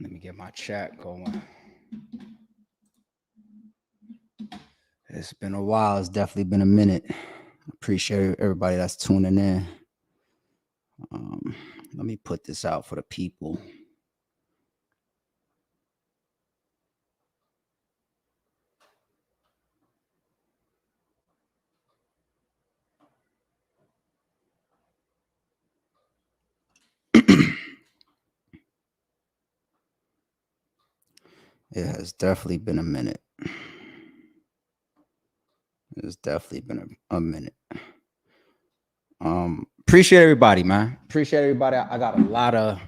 Let me get my chat going. It's been a while. It's definitely been a minute. Appreciate everybody that's tuning in. Um, Let me put this out for the people. It has definitely been a minute. It's definitely been a minute. Appreciate everybody, man. Appreciate everybody. I got a lot of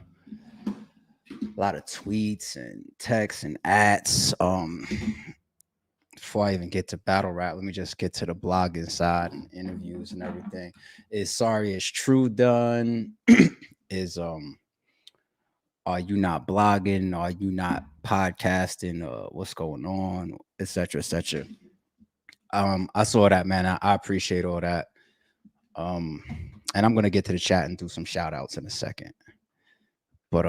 tweets and texts and ads. Before I even get to battle rap, let me just get to the blogging side and interviews and everything. Is sorry, is true done? Is are you not blogging? Are you not podcasting? What's going on? Etc. Etc. I saw that, man. I appreciate all that. Um, and I'm gonna get to the chat and do some shout outs in a second. But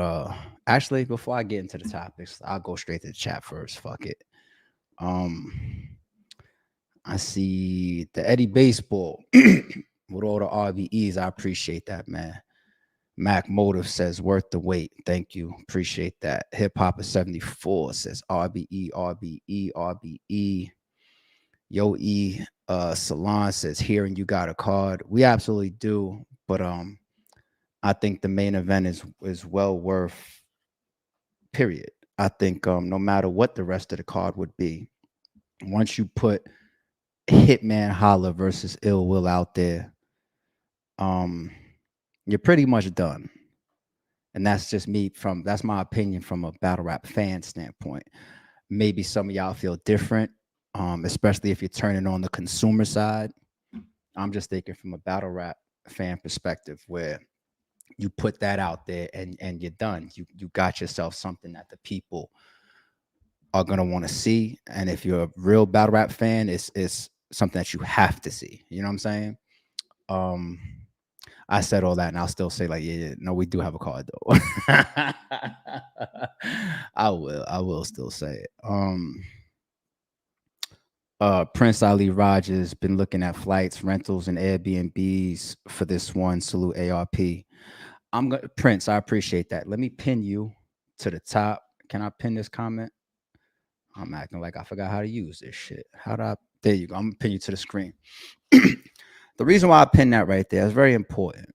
actually, before I get into the topics, I'll go straight to the chat first. Fuck it. Um, I see the Eddie Baseball with all the RBEs. I appreciate that, man. Mac Motive says worth the wait. Thank you. Appreciate that. Hip Hop is 74 says RBE, RBE, RBE. Yo E Salon says hearing you got a card. We absolutely do. But I think the main event is well worth, period. I think no matter what the rest of the card would be, once you put Hitman Holla versus Ill Will out there, um, you're pretty much done. And that's just me that's my opinion from a battle rap fan standpoint. Maybe some of y'all feel different, especially if you're turning on the consumer side. I'm just thinking from a battle rap fan perspective where you put that out there and you're done. You got yourself something that the people are gonna want to see. And if you're a real battle rap fan, it's something that you have to see. You know what I'm saying? Um, I said all that, and I'll still say like, yeah, no, we do have a card though. I will still say it. Prince Ali Rogers been looking at flights, rentals, and Airbnbs for this one. Salute ARP. I'm gonna Prince. I appreciate that. Let me pin you to the top. Can I pin this comment? I'm acting like I forgot how to use this shit. How do I? There you go. I'm gonna pin you to the screen. The reason why I pin that right there is very important.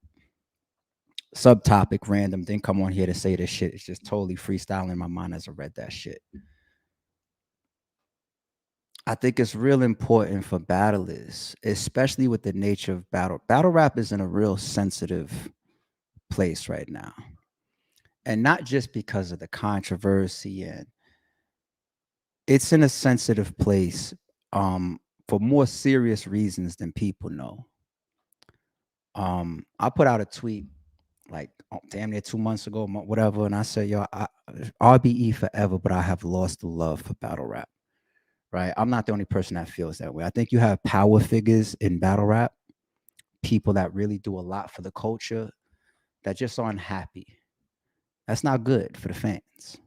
Subtopic random. Didn't come on here to say this shit. It's just totally freestyling in my mind as I read that shit. I think it's real important for battlers, especially with the nature of battle. Battle rap is in a real sensitive place right now. And not just because of the controversy, and it's in a sensitive place for more serious reasons than people know. I put out a tweet like damn near 2 months ago, whatever, and I said, yo, RBE forever, but I have lost the love for battle rap. Right? I'm not the only person that feels that way. I think you have power figures in battle rap, people that really do a lot for the culture that just aren't happy. That's not good for the fans.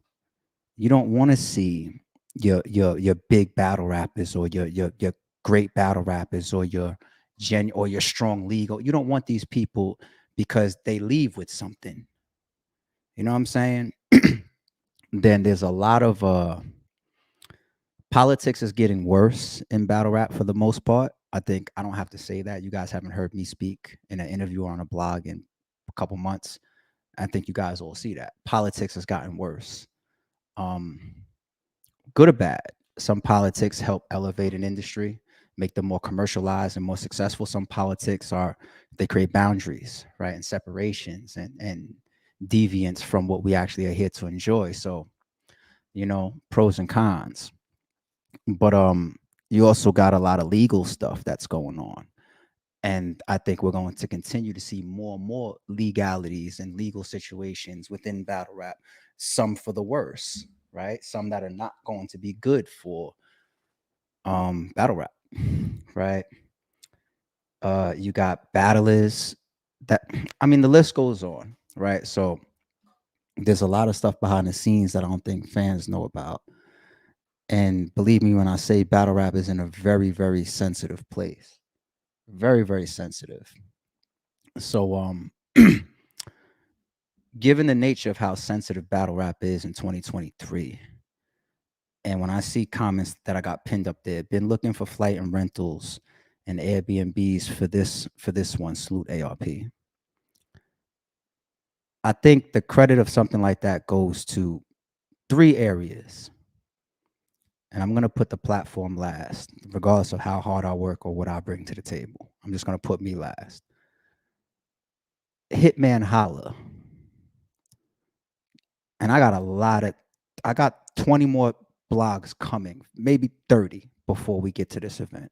You don't want to see your big battle rappers or your great battle rappers or your strong legal. You don't want these people because they leave with something. You know what I'm saying? Then there's a lot of politics is getting worse in battle rap for the most part. I think I don't have to say that. You guys haven't heard me speak in an interview or on a blog in a couple months. I think you guys all see that. Politics has gotten worse. Um, Good or bad. Some politics help elevate an industry, make them more commercialized and more successful. Some politics are they create boundaries, right? And separations and deviance from what we actually are here to enjoy. So, pros and cons. But you also got a lot of legal stuff that's going on. And I think we're going to continue to see more and more legalities and legal situations within battle rap, some for the worse, right? Some that are not going to be good for battle rap, right? You got battlers that, I mean, the list goes on, right? So There's a lot of stuff behind the scenes that I don't think fans know about. And believe me when I say battle rap is in a very, very sensitive place. Very, very sensitive. So given the nature of how sensitive battle rap is in 2023, and when I see comments that I got pinned up there, been looking for flight and rentals and Airbnbs for this one, Salute ARP. I think the credit of something like that goes to three areas. And I'm gonna put the platform last, regardless of how hard I work or what I bring to the table. I'm just gonna put me last. Hitman Holla. And I got 20 more blogs coming, maybe 30 before we get to this event.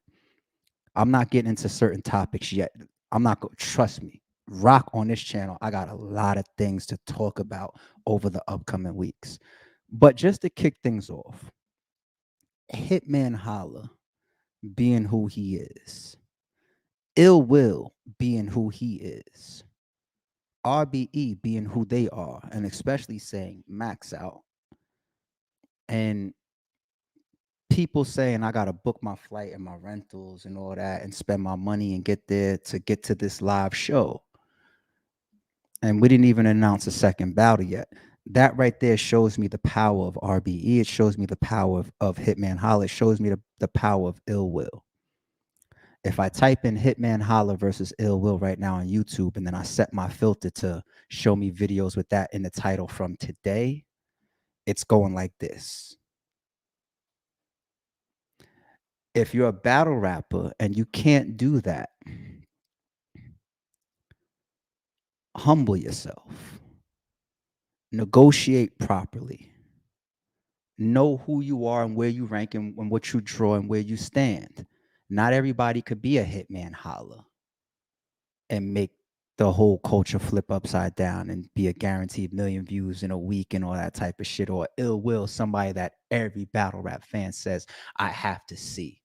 I'm not getting into certain topics yet. I'm not going to trust me. Rock on this channel. I got a lot of things to talk about over the upcoming weeks. But just to kick things off, Hitman Holla being who he is, Ill Will being who he is, RBE being who they are, and especially saying max out, and people saying I gotta book my flight and my rentals and all that and spend my money and get there to get to this live show. And we didn't even announce a second battle yet. That right there shows me the power of RBE. It shows me the power of Hitman Holla. It shows me the power of Ill Will. If I type in Hitman Holla versus Ill Will right now on YouTube, and then I set my filter to show me videos with that in the title from today, it's going like this. If you're a battle rapper and you can't do that, humble yourself, negotiate properly, know who you are and where you rank and what you draw and where you stand. Not everybody could be a Hitman Holla and make the whole culture flip upside down and be a guaranteed million views in a week and all that type of shit. Or Ill Will, somebody that every battle rap fan says I have to see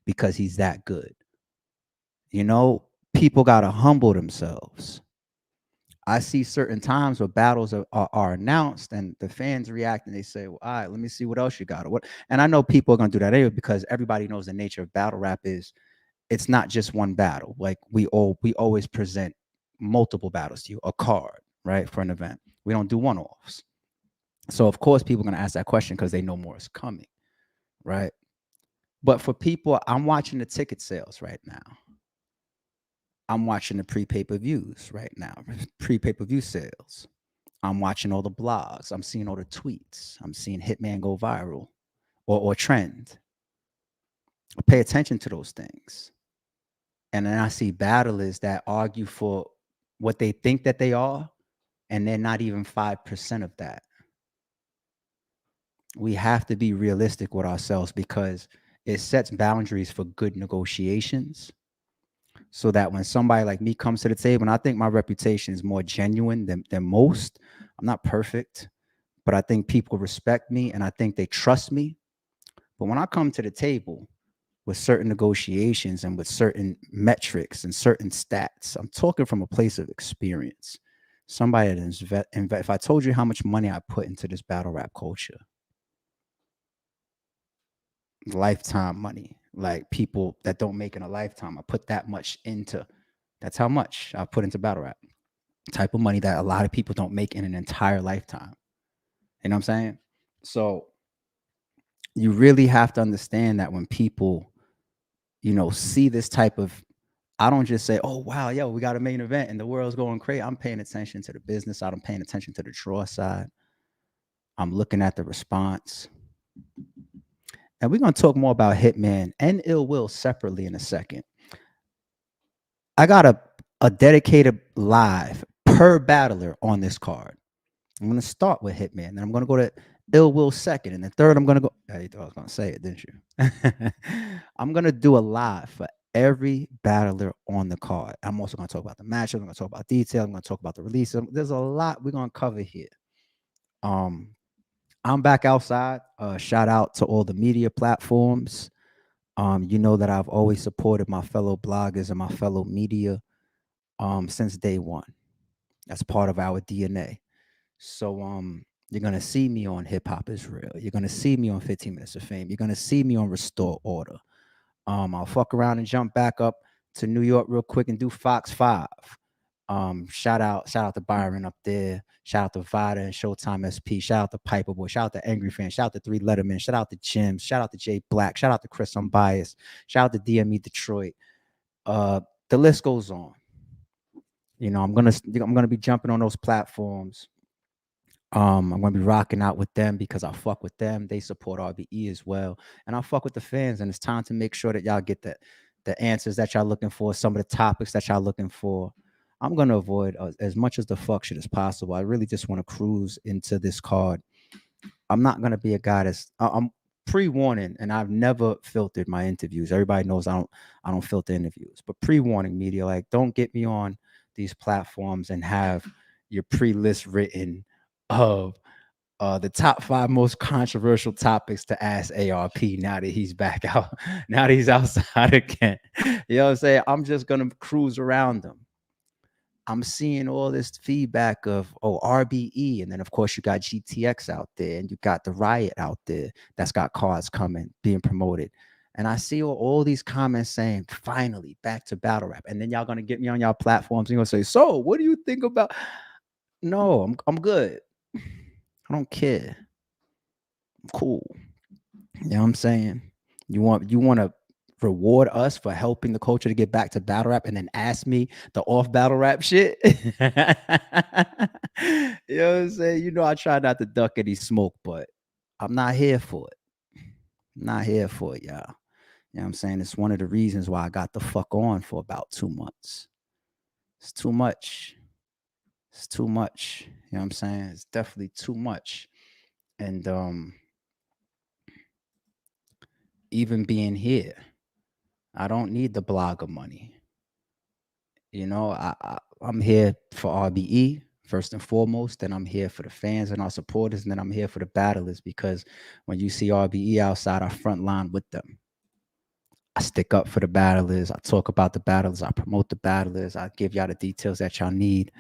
because he's that good. You know, people got to humble themselves. I see certain times where battles are announced and the fans react and they say, well, all right, let me see what else you got. Or what? And I know people are going to do that anyway because everybody knows the nature of battle rap is it's not just one battle. Like we always present multiple battles to you, a card, right, for an event. We don't do one-offs. So of course people are going to ask that question because they know more is coming, right? But for people, I'm watching the ticket sales right now. I'm watching the pre-pay-per-views right now, pre-pay-per-view sales. I'm watching all the blogs. I'm seeing all the tweets. I'm seeing Hitman go viral or trend. Pay attention to those things. And then I see battlers that argue for what they think that they are, and they're not even 5% of that. We have to be realistic with ourselves because it sets boundaries for good negotiations so that when somebody like me comes to the table, and I think my reputation is more genuine than most. I'm not perfect, but I think people respect me and I think they trust me. But when I come to the table with certain negotiations and with certain metrics and certain stats, I'm talking from a place of experience. Somebody that is if I told you how much money I put into this battle rap culture, lifetime money, like people that don't make in a lifetime, I put that much into. That's how much I put into battle rap. Type of money that a lot of people don't make in an entire lifetime. You know what I'm saying? So you really have to understand that when people, see this type of, I don't just say, oh, wow, yo, we got a main event and the world's going crazy. I'm paying attention to the business side. I'm paying attention to the draw side. I'm looking at the response. And we're going to talk more about Hitman and Ill Will separately in a second. I got a dedicated live per battler on this card. I'm going to start with Hitman. Then I'm going to go to Ill Will second. And then third, I'm going to go. You thought I was going to say it, didn't you? I'm going to do a live for every battler on the card. I'm also going to talk about the matchup. I'm going to talk about detail. I'm going to talk about the release. There's a lot we're going to cover here. I'm back outside. Shout out to all the media platforms. You know that I've always supported my fellow bloggers and my fellow media since day one. That's part of our DNA. So you're gonna see me on Hip Hop is Real. You're gonna see me on 15 Minutes of Fame. You're gonna see me on Restore Order. I'll fuck around and jump back up to New York real quick and do Fox 5. Shout out to Byron up there. Shout out to Vada and Showtime SP. Shout out to Piper Boy. Shout out to Angry Fan. Shout out to Three Letterman. Shout out to Jim. Shout out to Jay Black. Shout out to Chris Unbiased. Shout out to DME Detroit. Uh, the list goes on. I'm gonna be jumping on those platforms. I'm gonna be rocking out with them because I fuck with them. They support RBE as well, and I fuck with the fans. And it's time to make sure that y'all get the answers that y'all looking for, some of the topics that y'all looking for. I'm gonna avoid as much as the fuck shit as possible. I really just want to cruise into this card. I'm not gonna be a guy I'm pre-warning, and I've never filtered my interviews. Everybody knows I don't filter interviews, but pre-warning media, like don't get me on these platforms and have your pre-list written of the top 5 most controversial topics to ask ARP now that he's back out, now that he's outside again. You know what I'm saying? I'm just gonna cruise around them. I'm seeing all this feedback of RBE, and then of course you got GTX out there, and you got the Riot out there that's got cards coming being promoted, and I see all these comments saying finally back to battle rap, and then y'all gonna get me on y'all platforms and you're gonna say, so what do you think about? No, I'm good. I don't care. I'm cool. You know what I'm saying? You want to reward us for helping the culture to get back to battle rap and then ask me the off battle rap shit? You know what I'm saying? I try not to duck any smoke, but I'm not here for it. I'm not here for it, y'all. You know what I'm saying? It's one of the reasons why I got the fuck on for about 2 months. It's too much. It's too much. You know what I'm saying? It's definitely too much. And even being here, I don't need the blogger money. I'm here for RBE first and foremost. Then I'm here for the fans and our supporters, and then I'm here for the battlers because when you see RBE outside, I front line with them. I stick up for the battlers. I talk about the battlers. I promote the battlers. I give y'all the details that y'all need.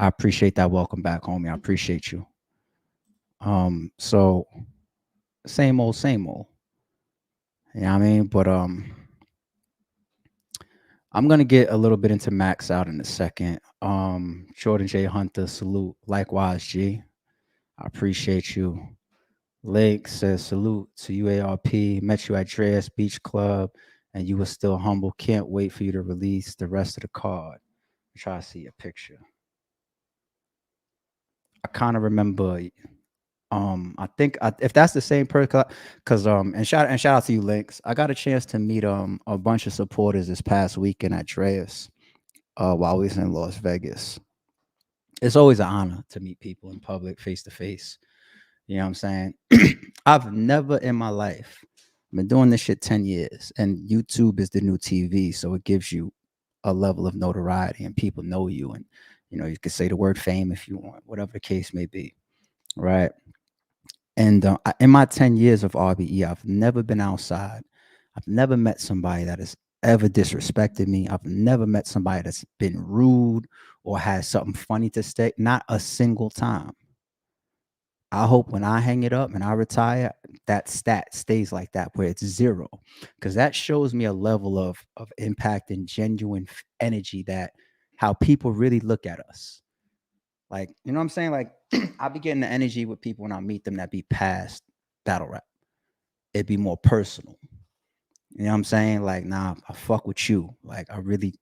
I appreciate that. Welcome back, homie. I appreciate you. So same old, same old. You know what I mean? But I'm gonna get a little bit into Max out in a second. Jordan J. Hunter, salute. Likewise, G. I appreciate you. Lake says salute to UARP. Met you at Dreas Beach Club, and you were still humble. Can't wait for you to release the rest of the card. Try to see a picture. I kind of remember. I think if that's the same person, because and shout out to you, Links. I got a chance to meet a bunch of supporters this past weekend at Dreas. While we was in Las Vegas. It's always an honor to meet people in public, face to face. You know what I'm saying? I've never in my life been doing this shit 10 years, and YouTube is the new TV, so it gives you a level of notoriety, and people know you, and you can say the word fame if you want, whatever the case may be, right? And in my 10 years of RBE, I've never been outside. I've never met somebody that has ever disrespected me. I've never met somebody that's been rude or has something funny to say. Not a single time. I hope when I hang it up and I retire, that stat stays like that, where it's zero, because that shows me a level of impact and genuine energy, that how people really look at us. Like, you know what I'm saying? Like, I be getting the energy with people when I meet them that be past battle rap. It'd be more personal. You know what I'm saying? Like, nah, I fuck with you. Like, I really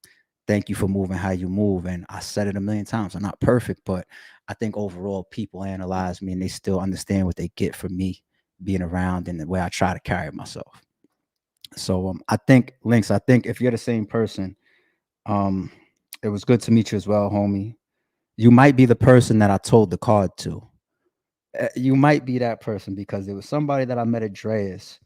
thank you for moving how you move. And I said it a million times. I'm not perfect, but I think overall people analyze me and they still understand what they get from me being around and the way I try to carry myself. So I think Links, I think if you're the same person, um, it was good to meet you as well, homie. You might be the person that I told the card to. You might be that person because there was somebody that I met at Dreas,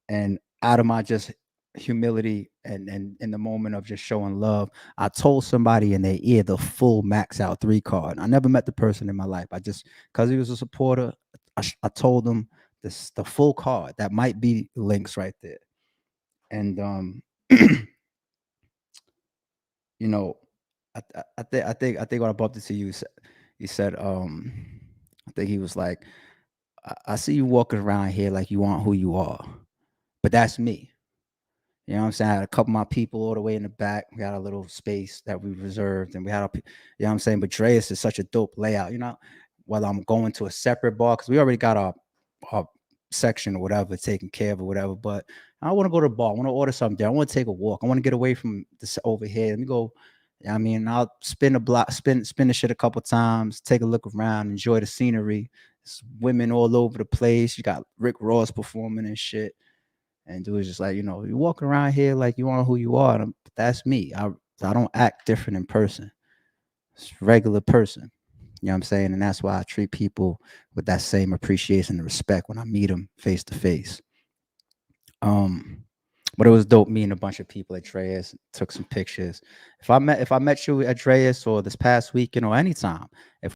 and out of my just humility and in the moment of just showing love, I told somebody in their ear the full max out 3 card. I never met the person in my life. I just, because he was a supporter, I told him the full card. That might be Links right there. And you know, I think when I bumped into you, He said, I think he was like, I see you walking around here like you aren't who you are, but that's me. You know what I'm saying? I had a couple of my people all the way in the back. We had a little space that we reserved, and we had you know what I'm saying? But Dreas is such a dope layout. You know, whether I'm going to a separate bar, because we already got our section or whatever taken care of or whatever. But I want to go to the bar. I want to order something there. I want to take a walk. I want to get away from this over here. Let me go. You know what I mean, I'll spin the block, spin the shit a couple times, take a look around, enjoy the scenery. There's women all over the place. You got Rick Ross performing and shit. And dude was just like, you walking around here like you are who you are. That's me. I don't act different in person. It's a regular person. You know what I'm saying? And that's why I treat people with that same appreciation and respect when I meet them face to face. Um, but it was dope meeting a bunch of people at Dreas, took some pictures. If I met you at Dreas or this past weekend or anytime, if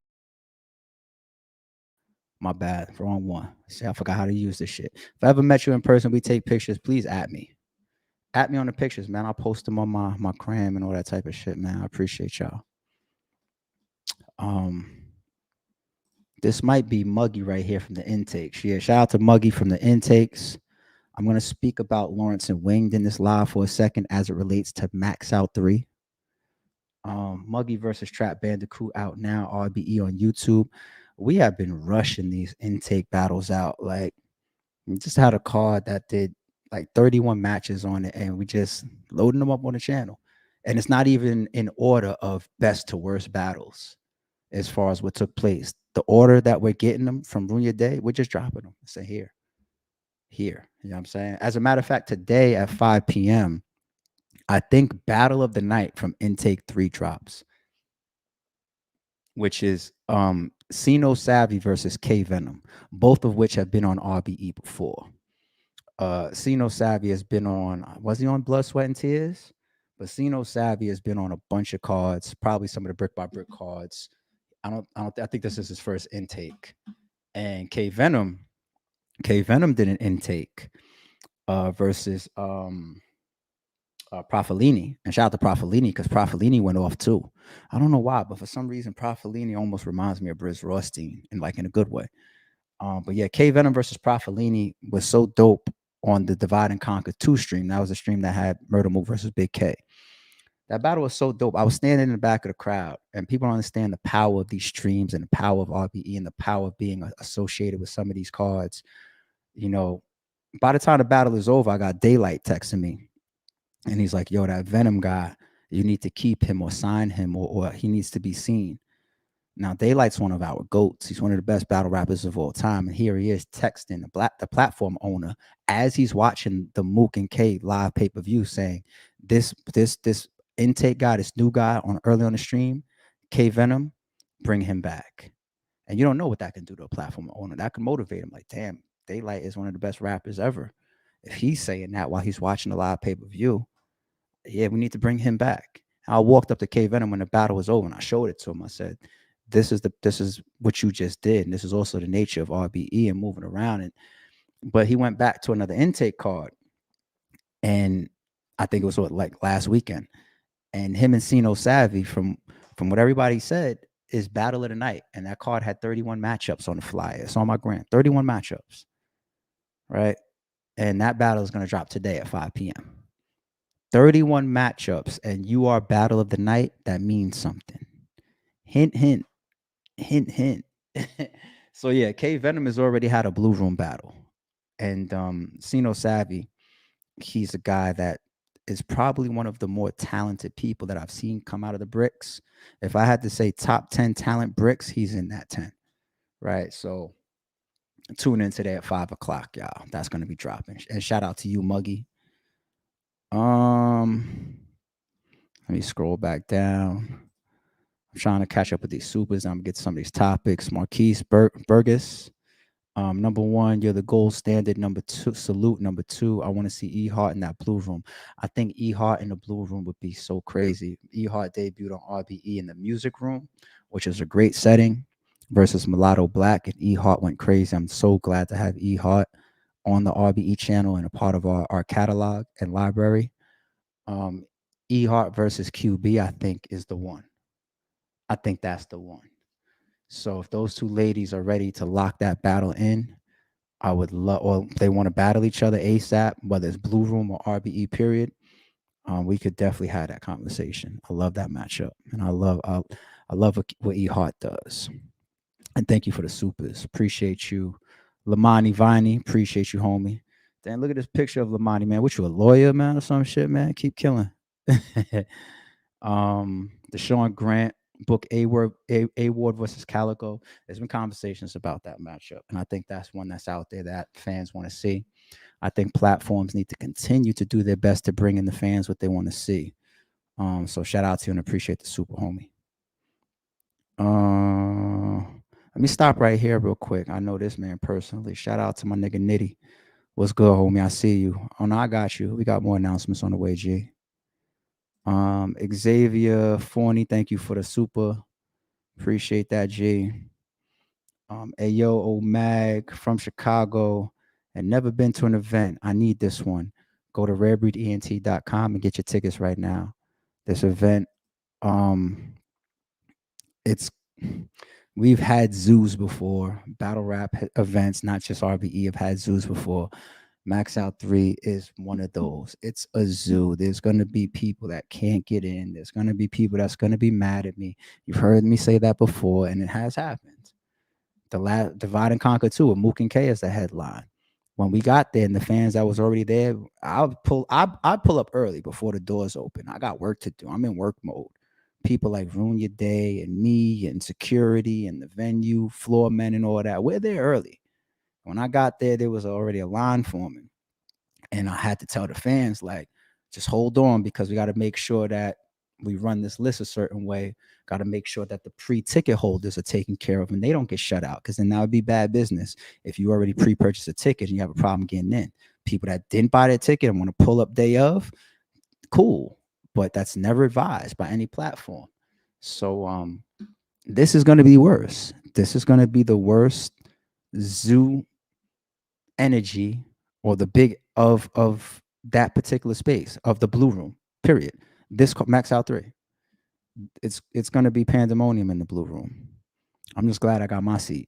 my bad, wrong one. See, I forgot how to use this shit. If I ever met you in person, we take pictures, please at me on the pictures, man. I'll post them on my cram and all that type of shit, man. I appreciate y'all. Um, this might be Muggy right here from the intakes. Yeah, shout out to Muggy from the intakes. I'm gonna speak about Lawrence and Winged in this live for a second as it relates to Max Out 3. Muggy versus Trap Bandicoot out now, RBE on YouTube. We have been rushing these intake battles out. Like, we just had a card that did like 31 matches on it, and we just loading them up on the channel. And it's not even in order of best to worst battles as far as what took place. The order that we're getting them from Runya Day, we're just dropping them. Say here. You know what I'm saying? As a matter of fact, today at 5 p.m., I think Battle of the Night from Intake 3 drops, which is Sino Savvy versus K Venom, both of which have been on RBE before. Sino Savvy has been on, was he on Blood, Sweat, and Tears? But Sino Savvy has been on a bunch of cards, probably some of the brick by brick cards. I think this is his first intake. And K Venom did an intake versus Profilini. And shout out to Profilini because Profilini went off too. I don't know why, but for some reason Profilini almost reminds me of Briz Rothstein in a good way. But yeah, K Venom versus Profilini was so dope on the Divide and Conquer 2 stream. That was a stream that had Murder Move versus Big K. That battle was so dope. I was standing in the back of the crowd, and people don't understand the power of these streams and the power of RBE and the power of being associated with some of these cards. You know, by the time the battle is over, I got Daylight texting me, and he's like, "Yo, that Venom guy, you need to keep him or sign him, or he needs to be seen." Now, Daylight's one of our goats. He's one of the best battle rappers of all time. And here he is texting the platform owner as he's watching the Mook and K live pay-per-view saying, this intake guy, this new guy on early on the stream, K Venom, bring him back. And you don't know what that can do to a platform owner. That can motivate him. Like, damn, Daylight is one of the best rappers ever. If he's saying that while he's watching the live pay-per-view, yeah, we need to bring him back. I walked up to K Venom when the battle was over and I showed it to him. I said, this is what you just did. And this is also the nature of RBE and moving around. And but he went back to another intake card. And I think it was like last weekend. And him and Sino Savvy, from what everybody said, is Battle of the Night. And that card had 31 matchups on the flyer. It's on my gram. 31 matchups. Right. And that battle is going to drop today at 5 p.m. 31 matchups, and you are Battle of the Night. That means something. Hint, hint, hint, hint. So yeah, K Venom has already had a Blue Room battle, and Sino Savvy, he's a guy that is probably one of the more talented people that I've seen come out of the bricks. If I had to say top 10 talent bricks, he's in that 10, right? So tune in today at 5 o'clock, y'all. That's gonna be dropping. And shout out to you, Muggy. Let me scroll back down. I'm trying to catch up with these supers. I'm gonna get some of these topics. Marquise Burgess. Number one, you're the gold standard. Number two, salute. Number two, I want to see E Hart in that blue room. I think E Hart in the blue room would be so crazy. E Hart debuted on RBE in the music room, which is a great setting, versus Mulatto Black, and E Hart went crazy. I'm so glad to have E Hart on the RBE channel and a part of our catalog and library. E Hart versus QB, I think, is the one. I think that's the one. So if those two ladies are ready to lock that battle in, I would love, or they want to battle each other ASAP, whether it's Blue Room or RBE period. We could definitely have that conversation. I love that matchup, and I love what E Hart does. And thank you for the supers. Appreciate you, Lamani Viney. Appreciate you, homie. Then look at this picture of Lamani, man. What you a lawyer, man, or some shit, man? Keep killing. Deshaun Grant book A Ward versus Calico. There's been conversations about that matchup, and I think that's one that's out there that fans want to see. I think platforms need to continue to do their best to bring in the fans what they want to see. So shout out to you and appreciate the super homie. Let me stop right here real quick. I know this man personally. Shout out to my nigga Nitty. What's good, homie? I see you. Oh no, I got you. We got more announcements on the way, G. Xavier Forney, thank you for the super. Appreciate that, G. Ayo Omag from Chicago and never been to an event. I need this one. Go to rarebreedent.com and get your tickets right now. This event, it's we've had zoos before, battle rap events, not just RBE. Have had zoos before. Max Out 3 is one of those. It's a zoo. There's going to be people that can't get in. There's going to be people that's going to be mad at me. You've heard me say that before, and it has happened. The last Divide and Conquer 2 with Mook and K as the headline. When we got there and the fans that was already there, I'd pull up early before the doors open. I got work to do. I'm in work mode. People like Ruin Your Day and me and security and the venue, floor men and all that. We're there early. When I got there was already a line forming. And I had to tell the fans, like, just hold on because we got to make sure that we run this list a certain way. Got to make sure that the pre-ticket holders are taken care of and they don't get shut out because then that would be bad business. If you already pre-purchased a ticket and you have a problem getting in, people that didn't buy their ticket and want to pull up day of, cool. But that's never advised by any platform. So this is going to be worse. This is going to be the worst zoo energy or the big of that particular space of the Blue Room. Period. This Max Out 3. It's gonna be pandemonium in the Blue Room. I'm just glad I got my seat.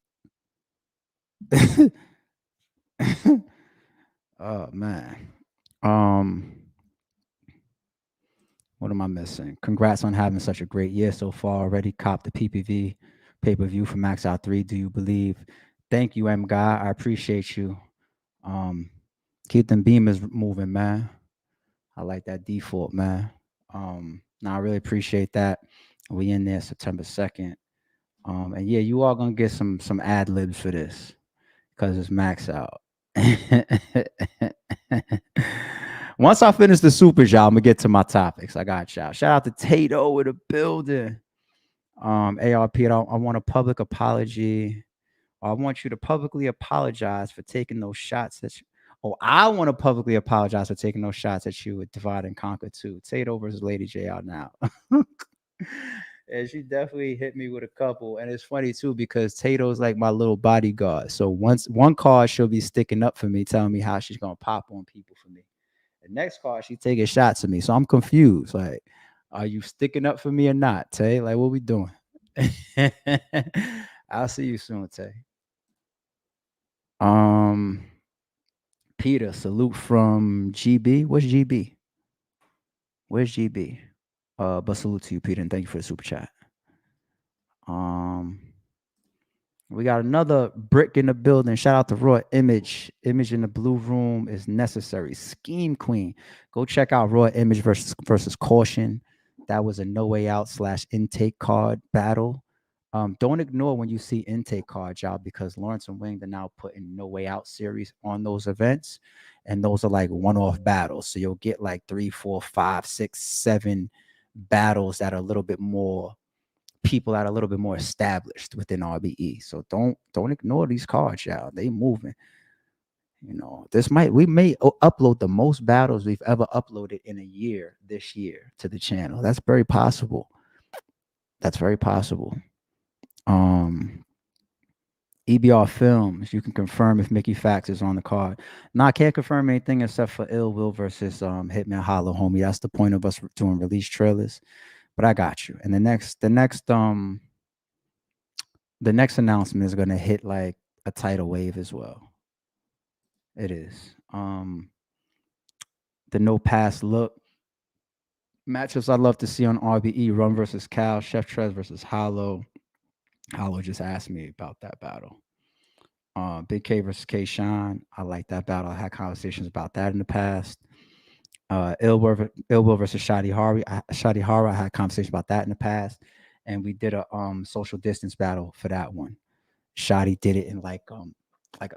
Oh man. What am I missing? Congrats on having such a great year so far. Already copped the PPV pay-per-view for Max Out 3. Do you believe? Thank you, M Guy. I appreciate you. Um, keep them beamers moving, man. I like that default, man. Now I really appreciate that. We in there September 2nd. And yeah, you all gonna get some ad libs for this because it's Max Out. Once I finish the supers, y'all, I'm gonna get to my topics. I got y'all. Shout out to Tato with a building. ARP, I want a public apology. I want you to publicly apologize for taking those shots that you, oh, I want to publicly apologize for taking those shots at you with Divide and Conquer 2. Tato versus Lady J out now. And she definitely hit me with a couple. And it's funny too, because Tato's like my little bodyguard. So once one card she'll be sticking up for me, telling me how she's gonna pop on people for me. The next card, she taking shots at me. So I'm confused. Like, are you sticking up for me or not, Tay? Like, what we doing? I'll see you soon, Tay. Peter, salute from GB. What's GB? Where's GB? But salute to you, Peter, and thank you for the super chat. We got another brick in the building. Shout out to Raw Image. Image in the Blue Room is necessary. Scheme Queen. Go check out Raw Image versus Caution. That was a No Way Out / intake card battle. Don't ignore when you see intake cards, y'all, because Lawrence and Wing are now putting No Way Out series on those events, and those are like one-off battles. So you'll get like 3, 4, 5, 6, 7 battles that are a little bit more people that are a little bit more established within RBE. So don't ignore these cards, y'all. They moving. You know, we may upload the most battles we've ever uploaded in a year this year to the channel. That's very possible. That's very possible. EBR Films, you can confirm if Mickey Fax is on the card. No, I can't confirm anything except for Ill Will versus Hitman Holla, homie. That's the point of us doing release trailers. But I got you. And the next The next announcement is gonna hit like a tidal wave as well. It is. The no pass look matchups I'd love to see on RBE: Run versus Cal, Chef Trez versus Hollow. Hollow just asked me about that battle. Big K versus K Shine. I like that battle. I had conversations about that in the past. Ill Will versus Shadi Hari. I had conversations about that in the past, and we did a social distance battle for that one. Shadi did it in like a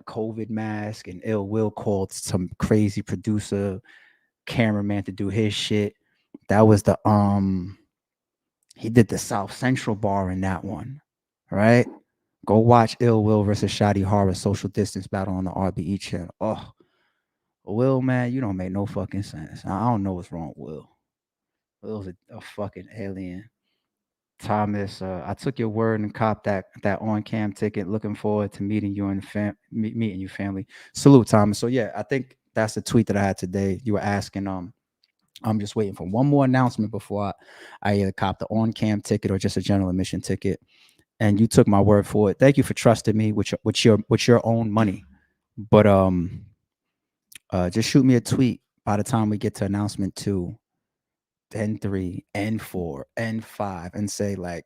COVID mask, and Ill Will called some crazy producer cameraman to do his shit. That was the he did the South Central bar in that one, right? Go watch Ill Will versus Shadi Horror social distance battle on the RBE channel. Oh, Will, man, you don't make no fucking sense. I don't know what's wrong with Will. Will's a fucking alien. Thomas, I took your word and copped that on cam ticket. Looking forward to meeting you and meeting your family. Salute, Thomas. So yeah, I think that's the tweet that I had today. You were asking I'm just waiting for one more announcement before I either cop the on cam ticket or just a general admission ticket. And you took my word for it. Thank you for trusting me with your own money. But just shoot me a tweet by the time we get to announcement 2, N3, N4, N5, and say like,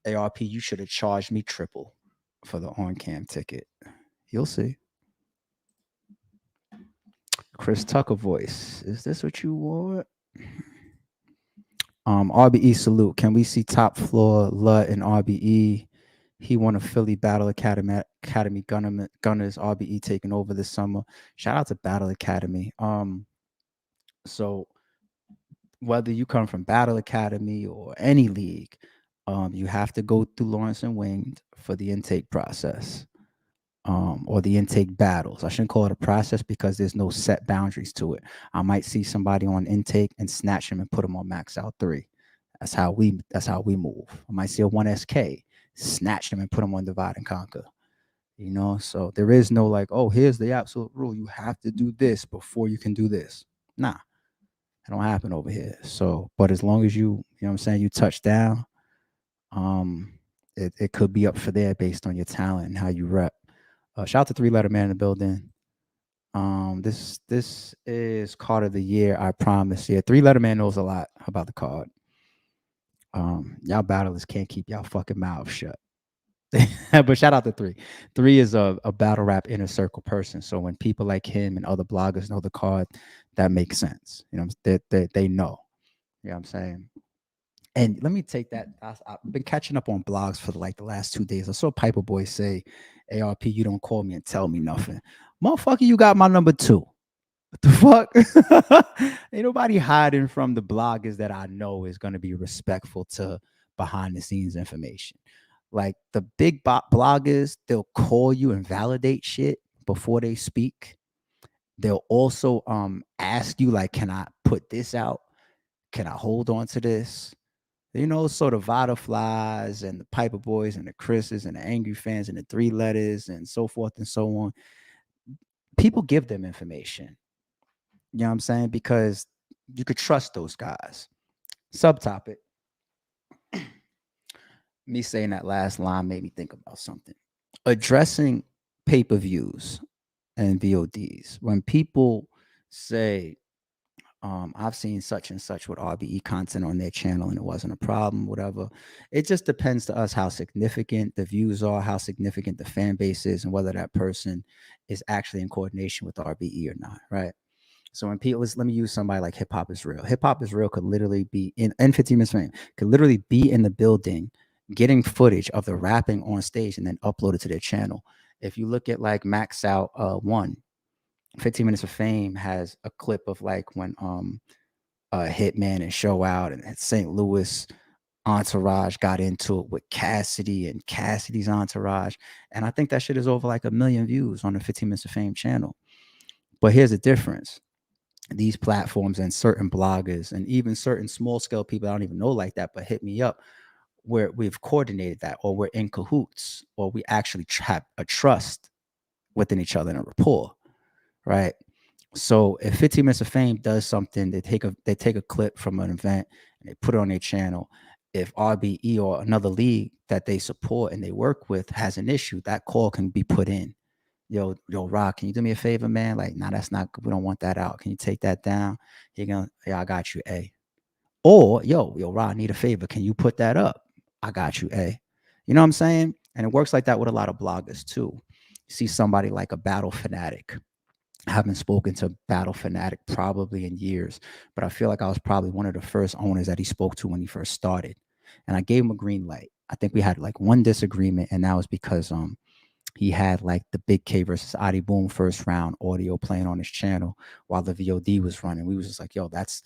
ARP, you should have charged me triple for the on cam ticket. You'll see. Chris Tucker voice. Is this what you want? RBE salute. Can we see top floor Lut and RBE? He won a Philly Battle Academy Gunners RBE taking over this summer. Shout out to Battle Academy. So whether you come from Battle Academy or any league, you have to go through Lawrence and Winged for the intake process. Or the intake battles. I shouldn't call it a process because there's no set boundaries to it. I might see somebody on intake and snatch him and put him on max out 3. That's how we move. I might see a 1SK, snatch him and put him on divide and conquer. You know, so there is no like, oh, here's the absolute rule. You have to do this before you can do this. Nah, it don't happen over here. So, but as long as you know what I'm saying, you touch down, it could be up for there based on your talent and how you rep. Shout out to 3-letter man in the building. This is card of the year. I promise. Yeah, 3-letter man knows a lot about the card. Y'all battlers can't keep y'all fucking mouths shut. But shout out to 3. 3 is a battle rap inner circle person. So when people like him and other bloggers know the card, that makes sense. You know, they know. You know what I'm saying? And let me take that. I've been catching up on blogs for like the last 2 days. I saw Piper Boy say, ARP, you don't call me and tell me nothing. Motherfucker, you got my number 2. What the fuck? Ain't nobody hiding from the bloggers that I know is going to be respectful to behind the scenes information. Like the big bloggers, they'll call you and validate shit before they speak. They'll also ask you like, can I put this out? Can I hold on to this? You know, sort of Vada Flies and the Piper Boys and the Chris's and the Angry Fans and the 3-letters and so forth and so on. People give them information. You know what I'm saying? Because you could trust those guys. Subtopic. Me saying that last line made me think about something. Addressing pay-per-views and VODs. When people say, I've seen such and such with RBE content on their channel and it wasn't a problem, whatever. It just depends to us how significant the views are, how significant the fan base is, and whether that person is actually in coordination with RBE or not, right? So when people, let me use somebody like Hip Hop is Real. Hip Hop is Real could literally be in 15 minutes fame, could literally be in the building getting footage of the rapping on stage and then upload it to their channel. If you look at like Max Out 1, 15 Minutes of Fame has a clip of like when Hitman and Show Out and St. Louis entourage got into it with Cassidy and Cassidy's entourage. And I think that shit is over like 1 million views on the 15 Minutes of Fame channel. But here's the difference. These platforms and certain bloggers and even certain small scale people I don't even know like that, but hit me up where we've coordinated that, or we're in cahoots, or we actually have a trust within each other and a rapport, right? So if 15 Minutes of Fame does something, they take a clip from an event and they put it on their channel, if RBE or another league that they support and they work with has an issue, that call can be put in. Yo, Rock, can you do me a favor, man? Like, nah, that's not good. We don't want that out. Can you take that down? You're gonna, yeah, I got you, A. Or, yo, Rock, I need a favor. Can you put that up? I got you, A. You know what I'm saying? And it works like that with a lot of bloggers too. You see somebody like a Battle Fanatic. I haven't spoken to Battle Fanatic probably in years, but I feel like I was probably one of the first owners that he spoke to when he first started. And I gave him a green light. I think we had like one disagreement, and that was because he had like the Big K versus Adi Boom first round audio playing on his channel while the VOD was running. We was just like, yo, that's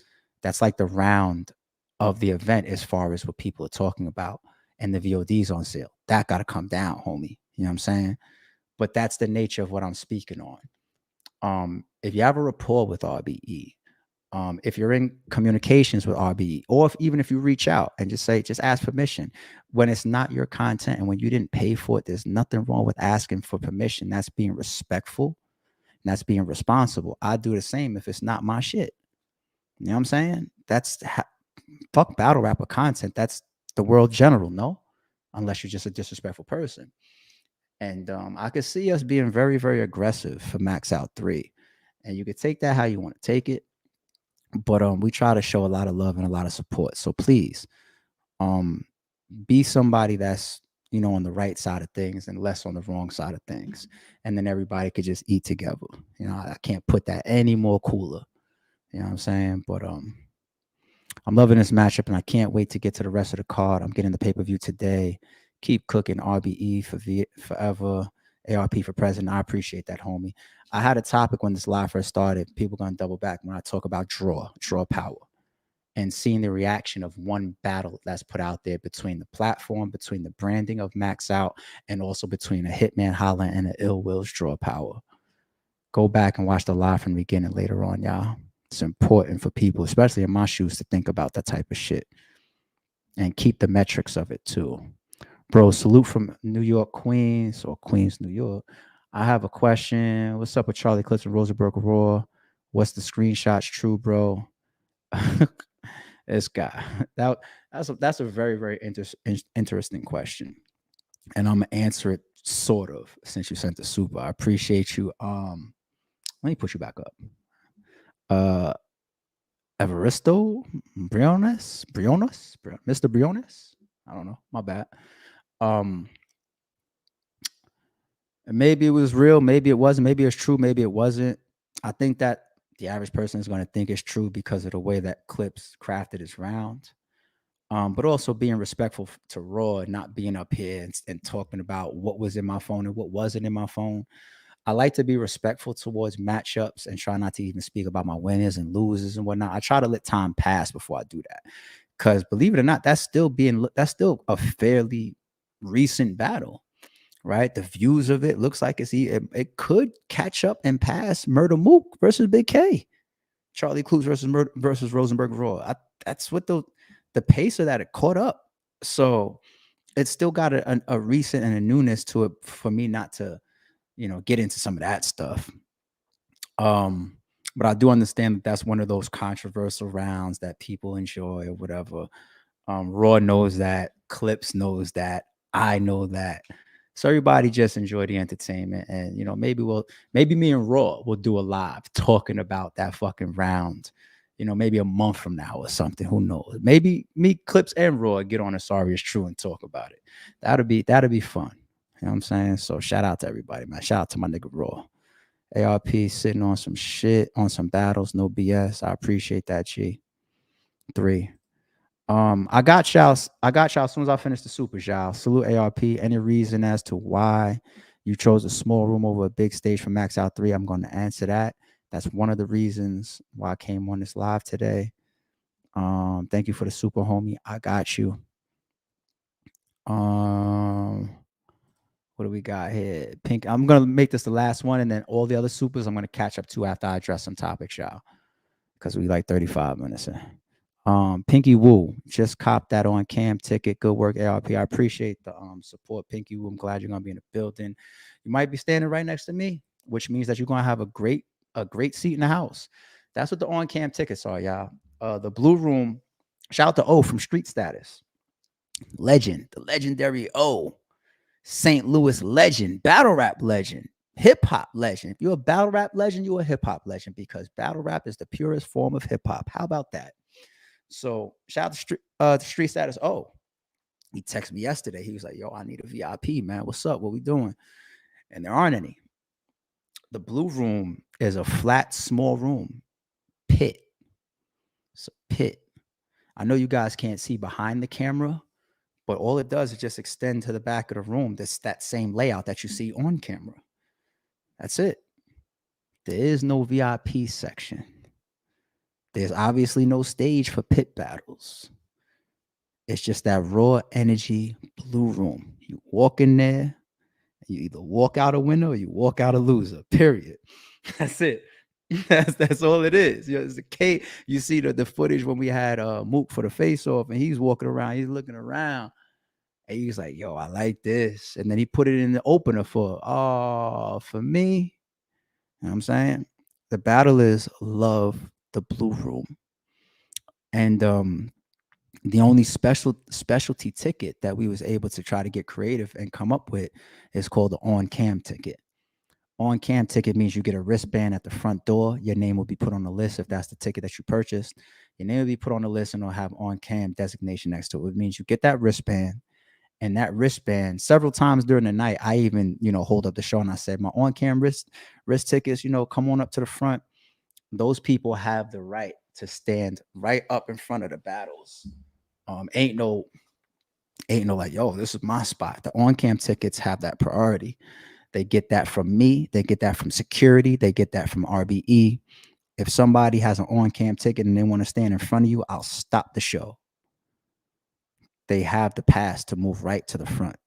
like the round of the event as far as what people are talking about, and the VOD's on sale. That got to come down, homie. You know what I'm saying? But that's the nature of what I'm speaking on. If you have a rapport with RBE, if you're in communications with RBE, or even if you reach out and just ask permission when it's not your content and when you didn't pay for it, there's nothing wrong with asking for permission. That's being respectful and that's being responsible. I do the same if it's not my shit. You know what I'm saying? Fuck battle rapper content. That's the world general, no? Unless you're just a disrespectful person. And I could see us being very, very aggressive for Max Out 3. And you could take that how you want to take it. But we try to show a lot of love and a lot of support. So please, um, be somebody that's, on the right side of things and less on the wrong side of things. And then everybody could just eat together. I can't put that any more cooler. You know what I'm saying? But I'm loving this matchup, and I can't wait to get to the rest of the card. I'm getting the pay-per-view today. Keep cooking, RBE for forever, ARP for president. I appreciate that, homie. I had a topic when this live first started. People going to double back when I talk about draw power, and seeing the reaction of one battle that's put out there between the platform, between the branding of Max Out, and also between a Hitman Holla and an Ill Will's draw power. Go back and watch the live from the beginning later on, y'all. It's important for people, especially in my shoes, to think about that type of shit and keep the metrics of it too. Bro, salute from New York, Queens, or Queens, New York. I have a question. What's up with Charlie Clips and Rosenberg Raw? What's the screenshots true, bro? This guy. That's a very, very interesting question. And I'm gonna answer it sort of since you sent the super. I appreciate you. Let me push you back up. Evaristo Briones, Mr. Briones. I don't know. My bad. Maybe it was real, maybe it wasn't, maybe it's true, maybe it wasn't. I think that the average person is going to think it's true because of the way that Clips crafted his round. But also being respectful to Raw and not being up here and talking about what was in my phone and what wasn't in my phone. I like to be respectful towards matchups and try not to even speak about my winners and losers and whatnot. I try to let time pass before I do that. Because believe it or not, that's still a fairly recent battle, right? The views of it looks like it could catch up and pass Murder Mook versus Big K, Charlie Clues versus Rosenberg Raw. That's what the pace of that it caught up. So it's still got a recent and a newness to it for me not to, get into some of that stuff. But I do understand that that's one of those controversial rounds that people enjoy or whatever. Raw knows that, Clips knows that, I know that. So everybody just enjoy the entertainment, and maybe me and Raw will do a live talking about that fucking round. Maybe a month from now or something. Who knows? Maybe me, Clips, and Raw get on a Sorry Is True and talk about it. That'll be fun. You know what I'm saying? So shout out to everybody, man. Shout out to my nigga Raw. ARP sitting on some shit, on some battles, no BS. I appreciate that, G. 3. I got y'all as soon as I finish the super, y'all. Salute ARP. Any reason as to why you chose a small room over a big stage for Max Out 3? I'm going to answer that. That's one of the reasons why I came on this live today. Thank you for the super, homie. I got you. What do we got here? Pink. I'm gonna make this the last one, and then all the other supers I'm gonna catch up to after I address some topics, y'all. Because we like 35 minutes in. Pinky Woo just copped that on cam ticket. Good work, ARP. I appreciate the support, Pinky Woo. I'm glad you're gonna be in the building. You might be standing right next to me, which means that you're gonna have a great seat in the house. That's what the on cam tickets are, y'all. The blue room. Shout out to O from Street Status. legend, the legendary St. Louis legend, battle rap legend, hip hop legend. If you're a battle rap legend, you're a hip hop legend because battle rap is the purest form of hip hop. How about that? So shout out to Street Status. Oh, he texted me yesterday. He was like, "Yo, I need a VIP, man. What's up? What we doing?" And there aren't any. The blue room is a flat, small room, pit. It's a pit. I know you guys can't see behind the camera, but all it does is just extend to the back of the room. That's that same layout that you see on camera. That's it. There is no VIP section. There's obviously no stage for pit battles. It's just that raw energy blue room. You walk in there, you either walk out a winner or you walk out a loser. Period. That's it. That's all it is. You know, it's a K. You see the footage when we had Mook for the face off, and he's walking around, he's looking around, and he's like, "Yo, I like this," and then he put it in the opener for me. You know what I'm saying? The battle is love the blue room, and the only specialty ticket that we was able to try to get creative and come up with is called the on cam ticket. On cam ticket means you get a wristband at the front door. Your name will be put on the list if that's the ticket that you purchased. Your name will be put on the list and it'll have on cam designation next to it. It means you get that wristband, and that wristband several times during the night. I even, hold up the show and I said, my on cam wrist tickets, come on up to the front. Those people have the right to stand right up in front of the battles. Ain't no like, yo, this is my spot. The on cam tickets have that priority. They get that from me. They get that from security. They get that from RBE. If somebody has an on cam ticket and they want to stand in front of you, I'll stop the show. They have the pass to move right to the front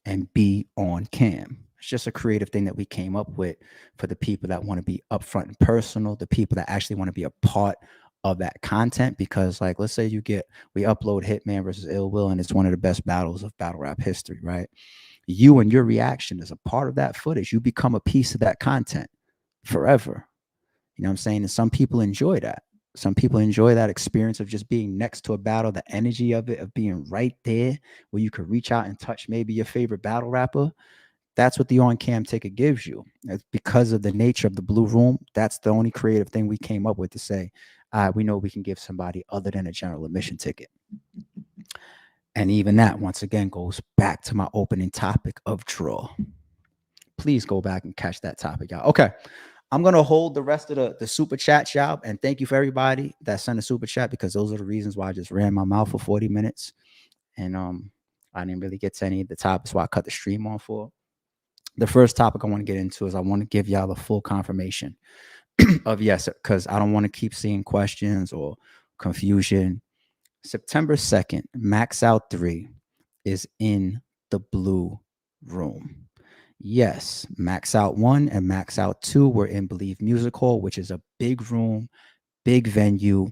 and be on cam. It's just a creative thing that we came up with for the people that want to be upfront and personal, the people that actually want to be a part of that content. Because, like, let's say we upload Hitman versus Ill Will, and it's one of the best battles of battle rap history, right? You and your reaction is a part of that footage. You become a piece of that content forever. You know what I'm saying? And some people enjoy that. Some people enjoy that experience of just being next to a battle, the energy of it, of being right there where you could reach out and touch maybe your favorite battle rapper. That's what the on cam ticket gives you. It's because of the nature of the blue room. That's the only creative thing we came up with to say, we know we can give somebody other than a general admission ticket. And even that, once again, goes back to my opening topic of draw. Please go back and catch that topic, y'all. Okay. I'm going to hold the rest of the super chat, y'all. And thank you for everybody that sent a super chat, because those are the reasons why I just ran my mouth for 40 minutes. And I didn't really get to any of the topics, so I cut the stream on for. The first topic I want to get into is I want to give y'all a full confirmation of yes, because I don't want to keep seeing questions or confusion. September 2nd, Max Out 3 is in the blue room. Yes, Max Out 1 and Max Out 2 were in Believe Music Hall, which is a big room, big venue,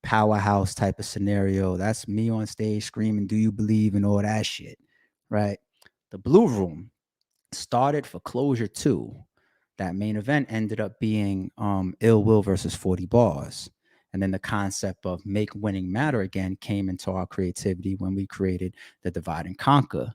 powerhouse type of scenario. That's me on stage screaming, "Do you believe?" and all that shit, right? The blue room started for Closure 2. That main event ended up being Ill Will versus 40 Bars. And then the concept of make winning matter again came into our creativity when we created the Divide and Conquer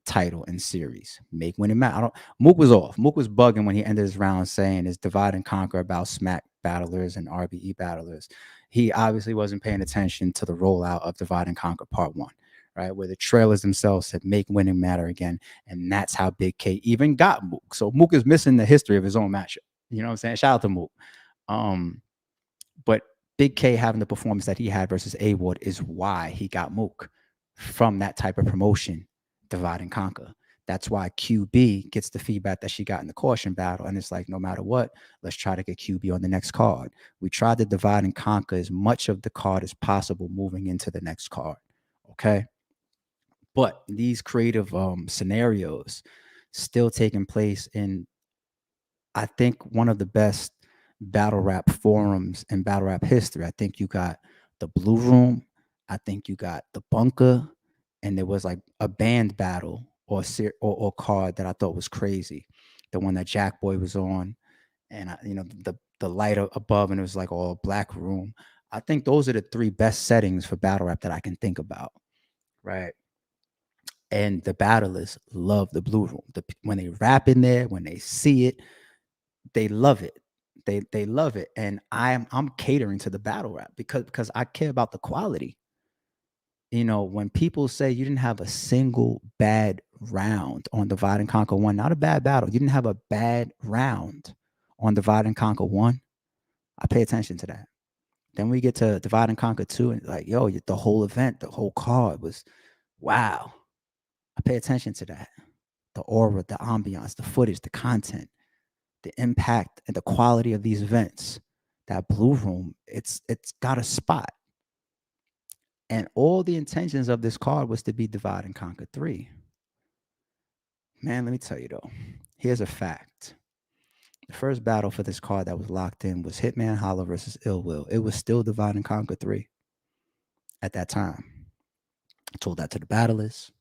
title and series. Make winning matter. Mook was off. Mook was bugging when he ended his round saying is Divide and Conquer about smack battlers and RBE battlers. He obviously wasn't paying attention to the rollout of Divide and Conquer Part 1, right? Where the trailers themselves said make winning matter again. And that's how Big K even got Mook. So Mook is missing the history of his own matchup. You know what I'm saying? Shout out to Mook. But Big K having the performance that he had versus A Ward is why he got Mook from that type of promotion, Divide and Conquer. That's why QB gets the feedback that she got in the caution battle. And it's like, no matter what, let's try to get QB on the next card. We tried to divide and conquer as much of the card as possible moving into the next card. Okay. But these creative scenarios still taking place in, I think, one of the best battle rap forums in battle rap history. I think you got the Blue Room. I think you got the Bunker, and there was like a band battle or card that I thought was crazy. The one that Jack Boy was on, and the light above, and it was like all black room. I think those are the three best settings for battle rap that I can think about. right? And the battlers love the blue room. When they rap in there, when they see it, they love it. They love it. And I'm catering to the battle rap because I care about the quality. When people say you didn't have a single bad round on Divide and Conquer 1, not a bad battle, you didn't have a bad round on Divide and Conquer 1, I pay attention to that. Then we get to Divide and Conquer 2, and like, yo, the whole event, the whole card was wow. I pay attention to that. The aura, the ambiance, the footage, the content, the impact, and the quality of these events. That blue room, it's got a spot. And all the intentions of this card was to be Divide and Conquer 3. Man, let me tell you though, here's a fact. The first battle for this card that was locked in was Hitman Holla versus Ill Will. It was still Divide and Conquer 3 at that time. I told that to the battlers.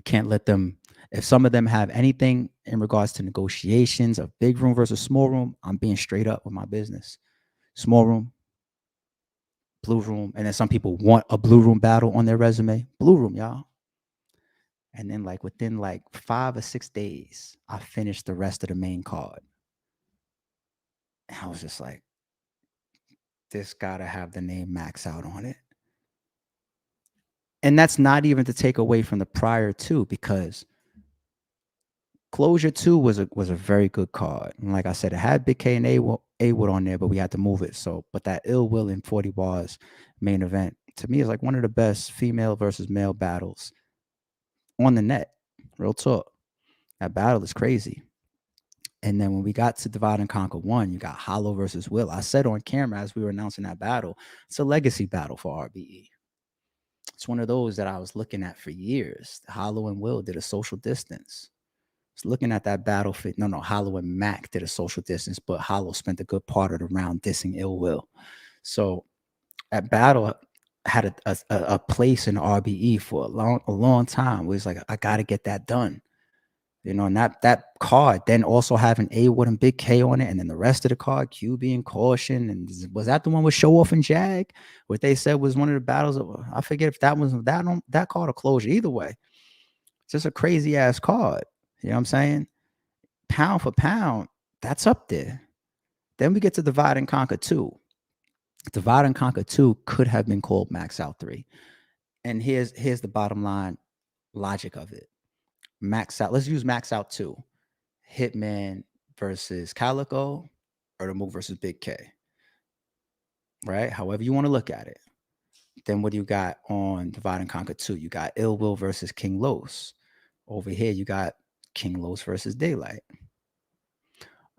Can't let them, if some of them have anything in regards to negotiations of big room versus small room, I'm being straight up with my business. Small room, blue room, and then some people want a blue room battle on their resume. Blue room, y'all. And then like within like 5 or 6 days, I finished the rest of the main card. And I was just like, this gotta have the name Max Out on it. And that's not even to take away from the prior two, because Closure 2 was a very good card. And like I said, it had Big K and A-Wood on there, but we had to move it. So, but that Ill Will and 40 Bars main event, to me, is like one of the best female versus male battles on the net. Real talk. That battle is crazy. And then when we got to Divide and Conquer 1, you got Hollow versus Will. I said on camera as we were announcing that battle, it's a legacy battle for RBE. It's one of those that I was looking at for years. Hollow and Will did a social distance. Looking at that battle fit. No, Hollow and Mac did a social distance, but Hollow spent a good part of the round dissing Ill Will. So that battle had a place in RBE for a long time. It was like, I got to get that done. And that card then also having A-Wood and Big K on it, and then the rest of the card, QB and Caution. And was that the one with Show Off and Jag? What they said was one of the battles. I forget if that was that card or Closure. Either way, it's just a crazy ass card. You know what I'm saying? Pound for pound, that's up there. Then we get to Divide and Conquer 2. Divide and Conquer 2 could have been called Max Out 3. And here's the bottom line logic of it. Max Out, let's use Max Out 2. Hitman versus Calico, or the Move versus Big K. Right? However you want to look at it. Then what do you got on Divide and Conquer 2? You got Ill Will versus King Los. Over here, you got King Los versus Daylight.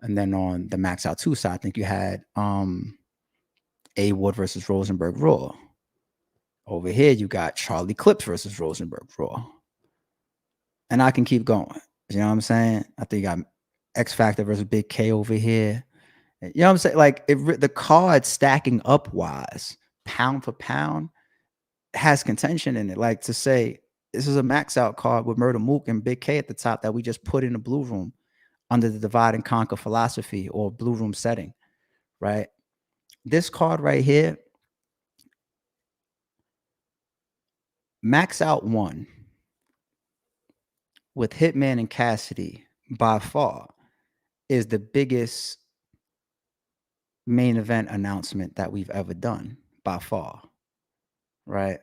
And then on the Max Out 2 side, I think you had A-Wood versus Rosenberg Raw. Over here, you got Charlie Clips versus Rosenberg Raw. And I can keep going. You know what I'm saying? I think you got X Factor versus Big K over here. You know what I'm saying? Like, the card stacking up wise, pound for pound, has contention in it. Like, to say, this is a Max Out card with Murder Mook and Big K at the top that we just put in the blue room under the Divide and Conquer philosophy or blue room setting, right? This card right here, Max Out 1 with Hitman and Cassidy by far is the biggest main event announcement that we've ever done by far, right?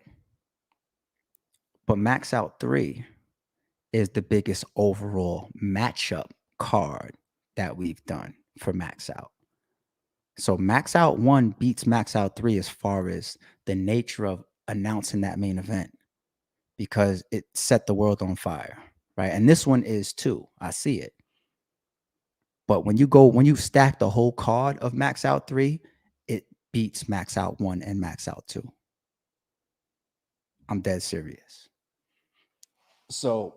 But Max Out 3 is the biggest overall matchup card that we've done for Max Out. So Max Out 1 beats Max Out 3 as far as the nature of announcing that main event, because it set the world on fire, right? And this one is too. I see it. But when you stack the whole card of Max Out 3, it beats Max Out 1 and Max Out 2. I'm dead serious. So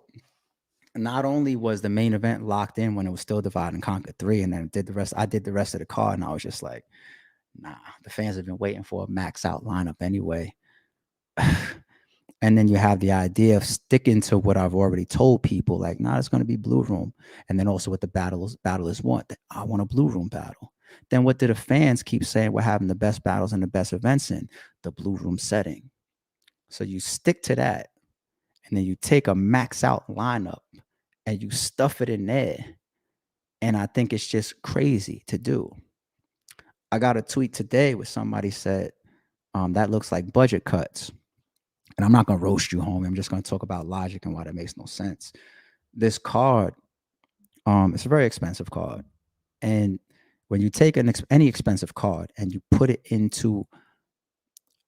not only was the main event locked in when it was still Divide and Conquer 3, and then I did the rest of the card, and I was just like, nah, the fans have been waiting for a Max Out lineup anyway. And then you have the idea of sticking to what I've already told people, like, nah, it's going to be blue room. And then also what the battlers want. I want a blue room battle. Then what do the fans keep saying? We're having the best battles and the best events in the blue room setting. So you stick to that. and then you take a max out lineup and you stuff it in there. And I think it's just crazy to do. I got a tweet today where somebody said, that looks like budget cuts. And I'm not going to roast you, homie. I'm just going to talk about logic and why that makes no sense. This card, it's a very expensive card. And when you take any expensive card and you put it into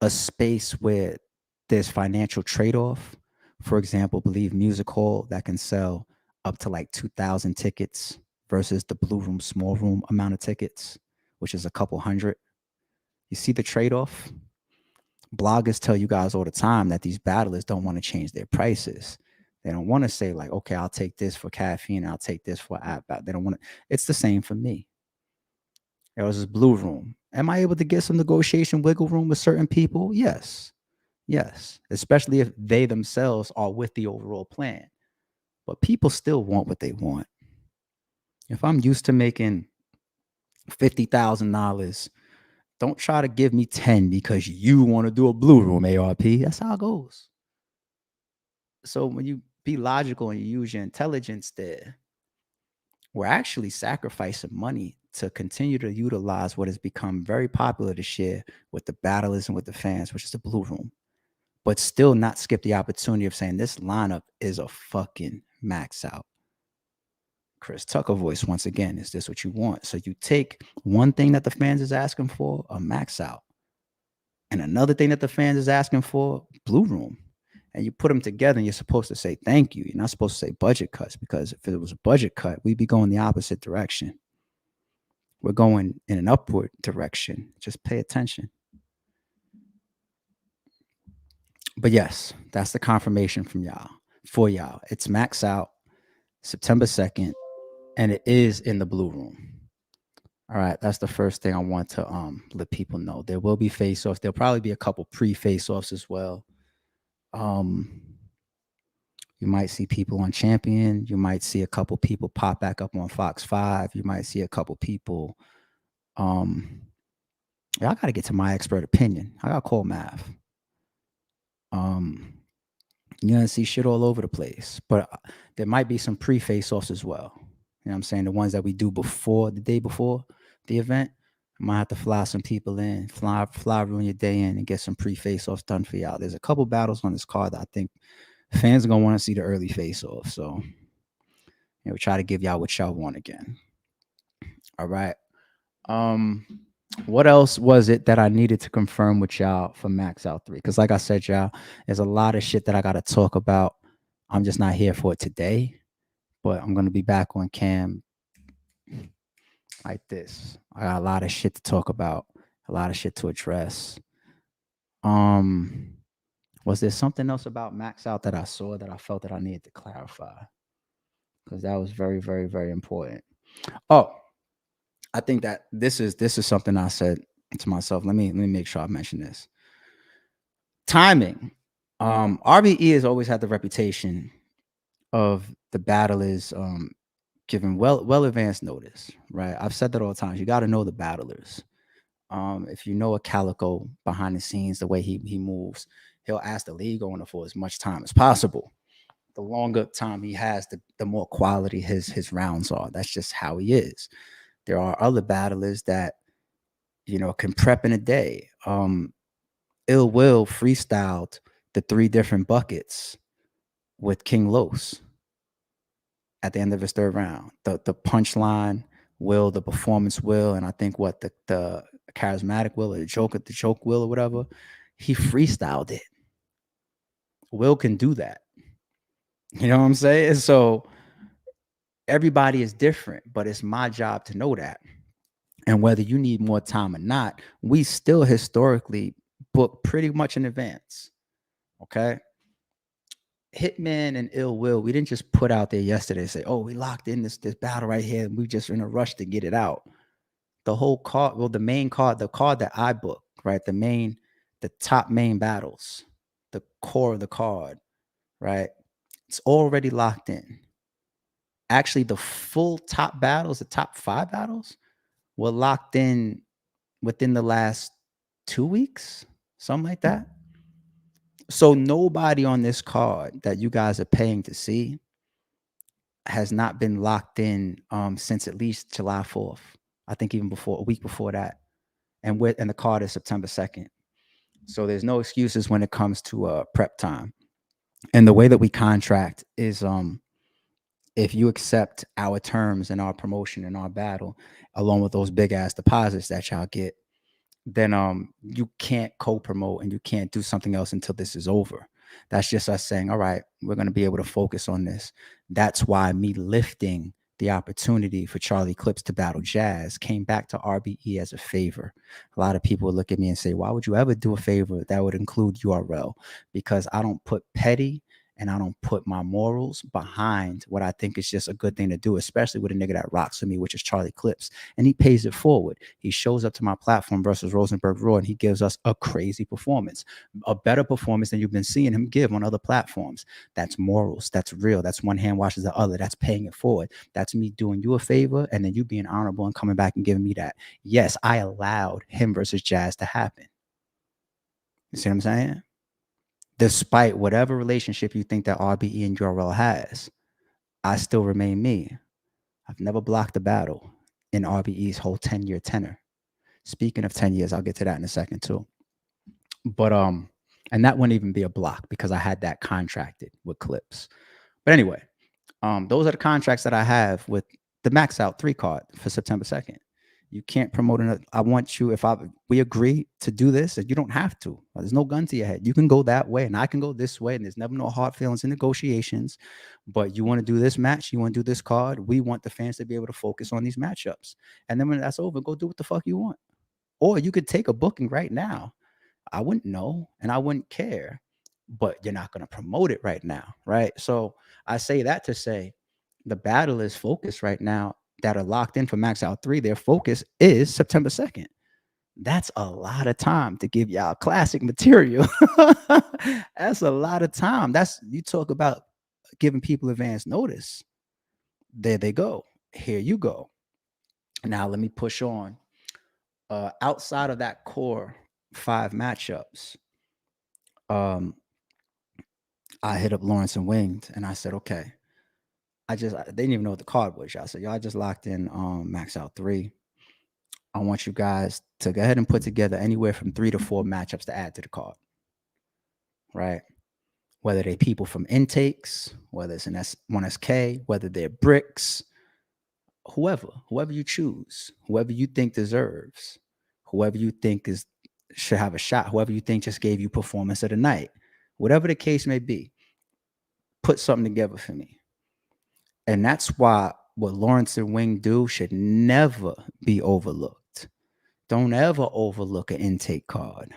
a space where there's financial trade-off, for example, believe Music Hall that can sell up to like 2,000 tickets versus the Blue Room small room amount of tickets, which is a couple hundred. You see the trade-off? Bloggers tell you guys all the time that these battlers don't want to change their prices. They don't want to say like, okay, I'll take this for caffeine, I'll take this for app. They don't want to. It's the same for me. There was this Blue Room. Am I able to get some negotiation wiggle room with certain people? Yes. Yes. Especially if they themselves are with the overall plan. But people still want what they want. If I'm used to making $50,000, don't try to give me 10 because you want to do a Blue Room ARP. That's how it goes. So when you be logical and you use your intelligence there, we're actually sacrificing money to continue to utilize what has become very popular this year with the battlers and with the fans, which is the Blue Room, but still not skip the opportunity of saying this lineup is a fucking max out. Chris Tucker voice once again, is this what you want? So you take one thing that the fans is asking for, a max out, and another thing that the fans is asking for, Blue Room, and you put them together and you're supposed to say thank you. You're not supposed to say budget cuts, because if it was a budget cut, we'd be going the opposite direction. We're going in an upward direction. Just pay attention. But yes, that's the confirmation from y'all, for y'all. It's max out September 2nd, and it is in the Blue Room. All right, that's the first thing I want to let people know. There will be face-offs. There'll probably be a couple pre-face-offs as well. You might see people on Champion. You might see a couple people pop back up on Fox 5. You might see a couple people. Yeah, I got to get to my expert opinion. I got to call Mav. You're going to see shit all over the place. But there might be some pre-face-offs as well. You know what I'm saying? The ones that we do before, the day before the event. I might have to fly some people in, fly ruin your day in and get some pre-face-offs done for y'all. There's a couple battles on this card that I think fans are going to want to see the early face-off. So, we'll try to give y'all what y'all want again. All right. What else was it that I needed to confirm with y'all for Max Out 3? Because like I said, y'all, there's a lot of shit that I got to talk about. I'm just not here for it today, but I'm going to be back on cam like this. I got a lot of shit to talk about, a lot of shit to address. Was there something else about Max Out that I saw that I felt that I needed to clarify? Because that was very, very, very important. Oh, I think that this is something I said to myself. Let me make sure I mention this. Timing. RBE has always had the reputation of the battlers giving well advanced notice, right? I've said that all the time. You got to know the battlers. If you know a Calico behind the scenes, the way he moves, he'll ask the league owner for as much time as possible. The longer time he has, the more quality his rounds are. That's just how he is. There are other battlers that, can prep in a day. Ill Will freestyled the 3 different buckets with King Los at the end of his 3rd round. The punchline will, the performance will, and I think what the charismatic will, or the joke will, or whatever, he freestyled it. Will can do that. You know what I'm saying? So everybody is different, but it's my job to know that. And whether you need more time or not, we still historically book pretty much in advance. Okay. Hitman and Ill Will, we didn't just put out there yesterday and say, oh, we locked in this battle right here, and we just in a rush to get it out. The whole card, well, the main card, the card that I booked, right? The top main battles, the core of the card, right? It's already locked in. Actually, the full top battles, the top 5 battles, were locked in within the last 2 weeks, something like that. So nobody on this card that you guys are paying to see has not been locked in since at least July 4th. I think even before a week before that. And the card is September 2nd. So there's no excuses when it comes to prep time. And the way that we contract is if you accept our terms and our promotion and our battle, along with those big ass deposits that y'all get, then you can't co-promote and you can't do something else until this is over. That's just us saying, all right, we're going to be able to focus on this. That's why me lifting the opportunity for Charlie Clips to battle Jazz came back to RBE as a favor. A lot of people look at me and say, why would you ever do a favor that would include URL? Because I don't put petty and I don't put my morals behind what I think is just a good thing to do, especially with a nigga that rocks with me, which is Charlie Clips. And he pays it forward. He shows up to my platform versus Rosenberg Raw, and he gives us a crazy performance, a better performance than you've been seeing him give on other platforms. That's morals. That's real. That's one hand washes the other. That's paying it forward. That's me doing you a favor and then you being honorable and coming back and giving me that. Yes, I allowed him versus Jazz to happen. You see what I'm saying? Despite whatever relationship you think that RBE and URL has, I still remain me. I've never blocked a battle in RBE's whole 10-year tenor. Speaking of 10 years, I'll get to that in a second too. But and that wouldn't even be a block because I had that contracted with Clips. But anyway, those are the contracts that I have with the Max Out 3 card for September 2nd. You can't promote another. I want you, if we agree to do this, you don't have to. There's no gun to your head. You can go that way and I can go this way, and there's never no hard feelings in negotiations. But you want to do this match, you want to do this card. We want the fans to be able to focus on these matchups. And then when that's over, go do what the fuck you want. Or you could take a booking right now. I wouldn't know and I wouldn't care, but you're not going to promote it right now, right? So I say that to say the battle is focused right now that are locked in for Max Out 3. Their focus is September 2nd. That's a lot of time to give y'all classic material. That's a lot of time. That's, you talk about giving people advance notice. There they go. Here you go. Now let me push on. Outside of that core 5 matchups, I hit up Lawrence and Winged and I said, okay. They didn't even know what the card was. Y'all said, y'all just locked in Max Out 3. I want you guys to go ahead and put together anywhere from 3 to 4 matchups to add to the card. Right? Whether they're people from intakes, whether it's an S1SK, whether they're bricks, whoever you choose, whoever you think deserves, whoever you think should have a shot, whoever you think just gave you performance of the night, whatever the case may be, put something together for me. And that's why what Lawrence and Wing do should never be overlooked. Don't ever overlook an intake card.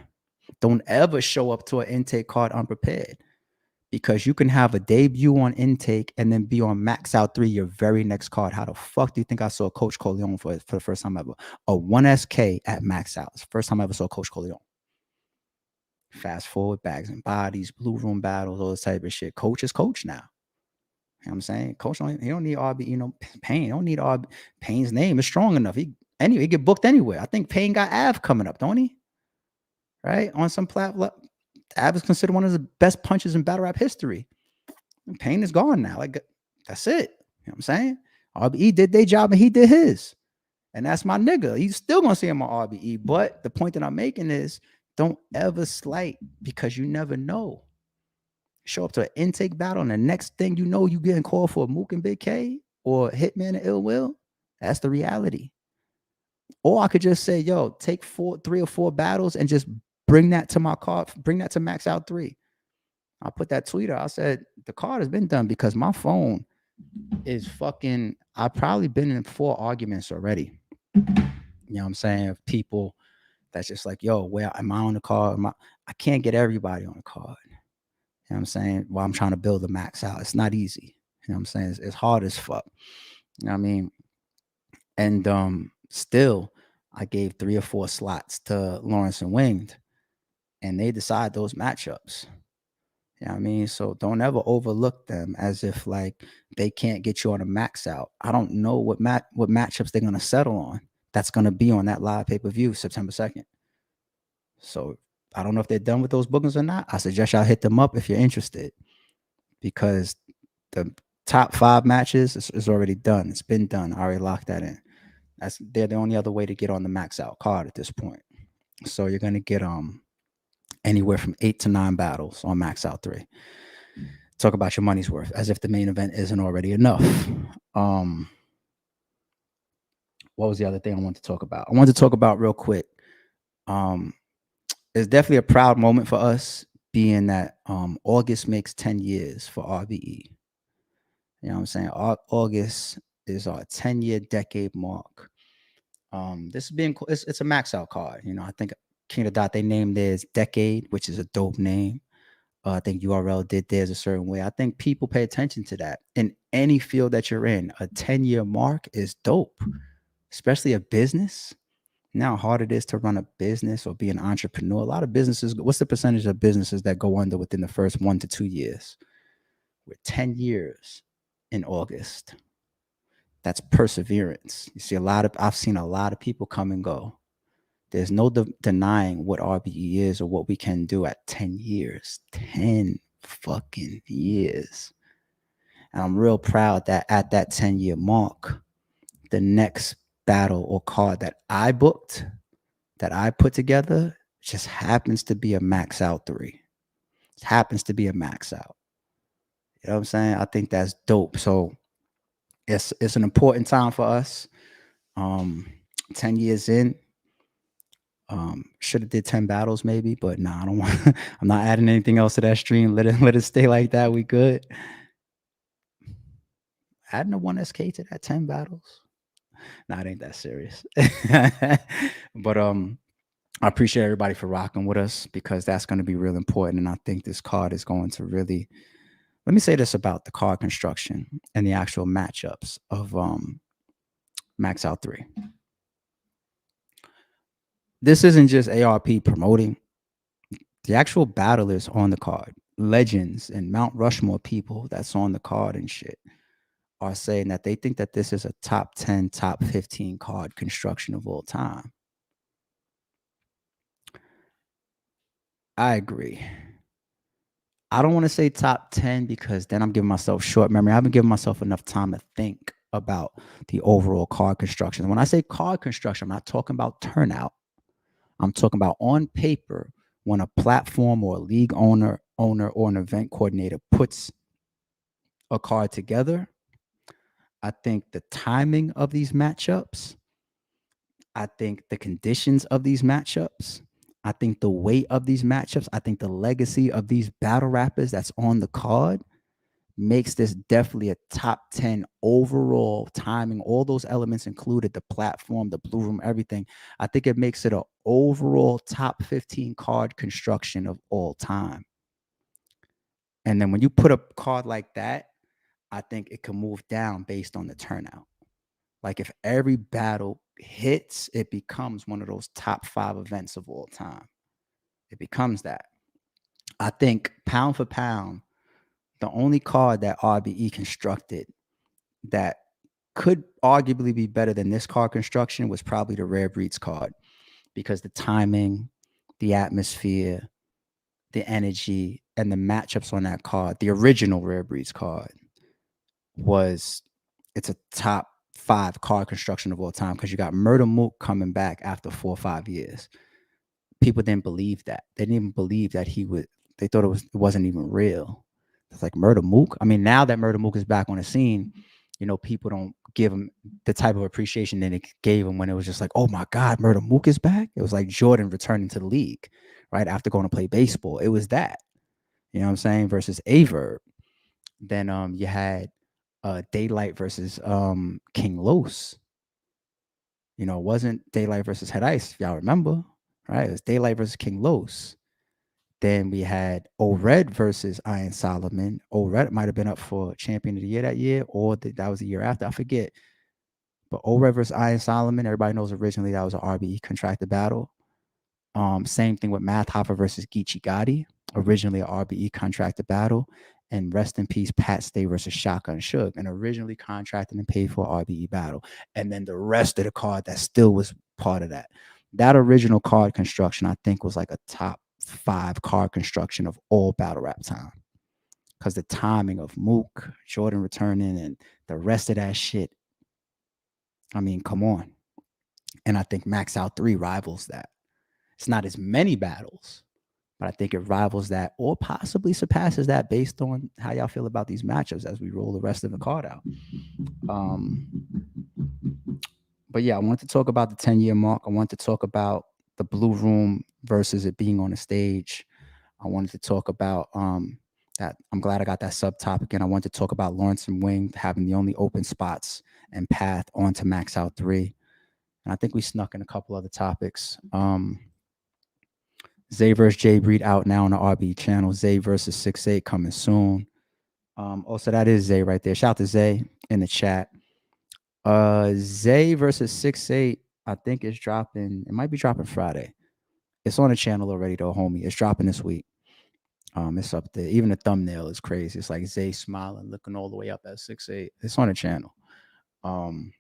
Don't ever show up to an intake card unprepared, because you can have a debut on intake and then be on Max Out 3 your very next card. How the fuck do you think I saw Coach Coleon for the first time ever? A 1SK at Max Out. It's the first time I ever saw Coach Coleon. Fast forward, Bags and Bodies, Blue Room Battles, all this type of shit. Coach is coach now. You know what I'm saying? Coach, he don't need RB, Payne. He don't need RB. Payne's name is strong enough. He get booked anywhere. I think Payne got Av coming up, don't he? Right? On some platform. Av is considered one of the best punches in battle rap history. And Payne is gone now. Like, that's it. You know what I'm saying? RBE did their job and he did his. And that's my nigga. He's still gonna see him on RBE. But the point that I'm making is, don't ever slight, because you never know. Show up to an intake battle, and the next thing you know, you getting called for Mook and Big K or Hitman and Ill Will. That's the reality. Or I could just say, yo, take 3 or 4 battles and just bring that to my card, bring that to Max Out 3. I put that tweet out. I said, the card has been done because my phone is fucking, I've probably been in 4 arguments already. You know what I'm saying? Of people that's just like, yo, where am I on the card? I can't get everybody on the card. You know what I'm saying? While I'm trying to build a Max Out. It's not easy. You know what I'm saying? It's hard as fuck. You know what I mean? And still, I gave 3 or 4 slots to Lawrence and Winged, and they decide those matchups. You know what I mean? So don't ever overlook them as if like they can't get you on a Max Out. I don't know what matchups they're gonna settle on. That's gonna be on that live pay-per-view September 2nd. So I don't know if they're done with those bookings or not. I suggest y'all hit them up if you're interested, because the top 5 matches is already done. It's been done. I already locked that in. They're the only other way to get on the max out card at this point. So you're gonna get anywhere from 8 to 9 battles on max out 3. Talk about your money's worth, as if the main event isn't already enough. Um, what was the other thing I wanted to talk about? I wanted to talk about real quick. It's definitely a proud moment for us, being that August makes 10 years for RBE. You know what I'm saying? August is our 10-year decade mark. This is being it's a max out card. You know, I think King of Dot, they named theirs Decade, which is a dope name. I think URL did theirs a certain way. I think people pay attention to that. In any field that you're in, a 10-year mark is dope, especially a business. Now, how hard it is to run a business or be an entrepreneur. A lot of businesses, what's the percentage of businesses that go under within the first 1 to 2 years? We're 10 years in August. That's perseverance. You see, I've seen a lot of people come and go. There's no denying what RBE is or what we can do at 10 years. 10 fucking years. And I'm real proud that at that 10-year mark, the next battle or card that I booked, that I put together, just happens to be a max out 3. It happens to be a max out. You know what I'm saying? I think that's dope. So it's an important time for us. 10 years in, should have did 10 battles maybe, but nah, I don't want I'm not adding anything else to that stream. Let it stay like that. We good. Adding a 1SK to that 10 battles. Nah, it ain't that serious. But I appreciate everybody for rocking with us, because that's going to be real important. And I think this card is going to really, let me say this about the card construction and the actual matchups of Max Out 3. This isn't just ARP promoting. The actual battlers on the card, legends and Mount Rushmore people that's on the card and shit, are saying that they think that this is a top 10, top 15 card construction of all time. I agree. I don't want to say top 10, because then I'm giving myself short memory. I haven't given myself enough time to think about the overall card construction. When I say card construction, I'm not talking about turnout. I'm talking about on paper, when a platform or a league owner or an event coordinator puts a card together. I think the timing of these matchups, I think the conditions of these matchups, I think the weight of these matchups, I think the legacy of these battle rappers that's on the card makes this definitely a top 10 overall timing, all those elements included, the platform, the blue room, everything. I think it makes it an overall top 15 card construction of all time. And then when you put a card like that, I think it can move down based on the turnout. Like if every battle hits, it becomes one of those top 5 events of all time. It becomes that. I think pound for pound, the only card that RBE constructed that could arguably be better than this card construction was probably the Rare Breeds card, because the timing, the atmosphere, the energy, and the matchups on that card, the original Rare Breeds card, it's a top 5 card construction of all time, because you got Murder Mook coming back after 4 or 5 years. People didn't believe that. They didn't even believe that they thought it wasn't even real. It's like Murder Mook. I mean, now that Murder Mook is back on the scene, you know, people don't give him the type of appreciation that it gave him when it was just like, oh my God, Murder Mook is back. It was like Jordan returning to the league, right? After going to play baseball. It was that, you know what I'm saying? Versus Averb. Then you had Daylight versus King Los. You know, it wasn't Daylight versus Head Ice, if y'all remember, right? It was Daylight versus King Los. Then we had O-Red versus Iron Solomon. O-Red might have been up for Champion of the Year that year, or that was the year after. I forget. But O-Red versus Iron Solomon, everybody knows originally that was an RBE contracted battle. Same thing with Math Hopper versus Geechee Gotti, originally an RBE contracted battle. And rest in peace, Pat Stay versus Shotgun Suge, an originally contracted and paid for RBE battle. And then the rest of the card that still was part of that. That original card construction, I think, was like a top 5 card construction of all battle rap time. Because the timing of Mook, Jordan returning, and the rest of that shit. I mean, come on. And I think Max Out 3 rivals that. It's not as many battles, but I think it rivals that or possibly surpasses that based on how y'all feel about these matchups as we roll the rest of the card out. Um, but yeah, I want to talk about the 10-year mark. I want to talk about the Blue Room versus it being on the stage. I wanted to talk about that. I'm glad I got that subtopic, and I wanted to talk about Lawrence and Wing having the only open spots and path onto Max Out 3. And I think we snuck in a couple other topics. Zay versus Jay Breed out now on the RB channel. Zay versus 6'8" coming soon. Also, that is Zay right there. Shout out to Zay in the chat. Zay versus 6'8", I think is dropping. It might be dropping Friday. It's on the channel already though, homie. It's dropping this week. It's up there. Even the thumbnail is crazy. It's like Zay smiling, looking all the way up at 6'8". It's on the channel. And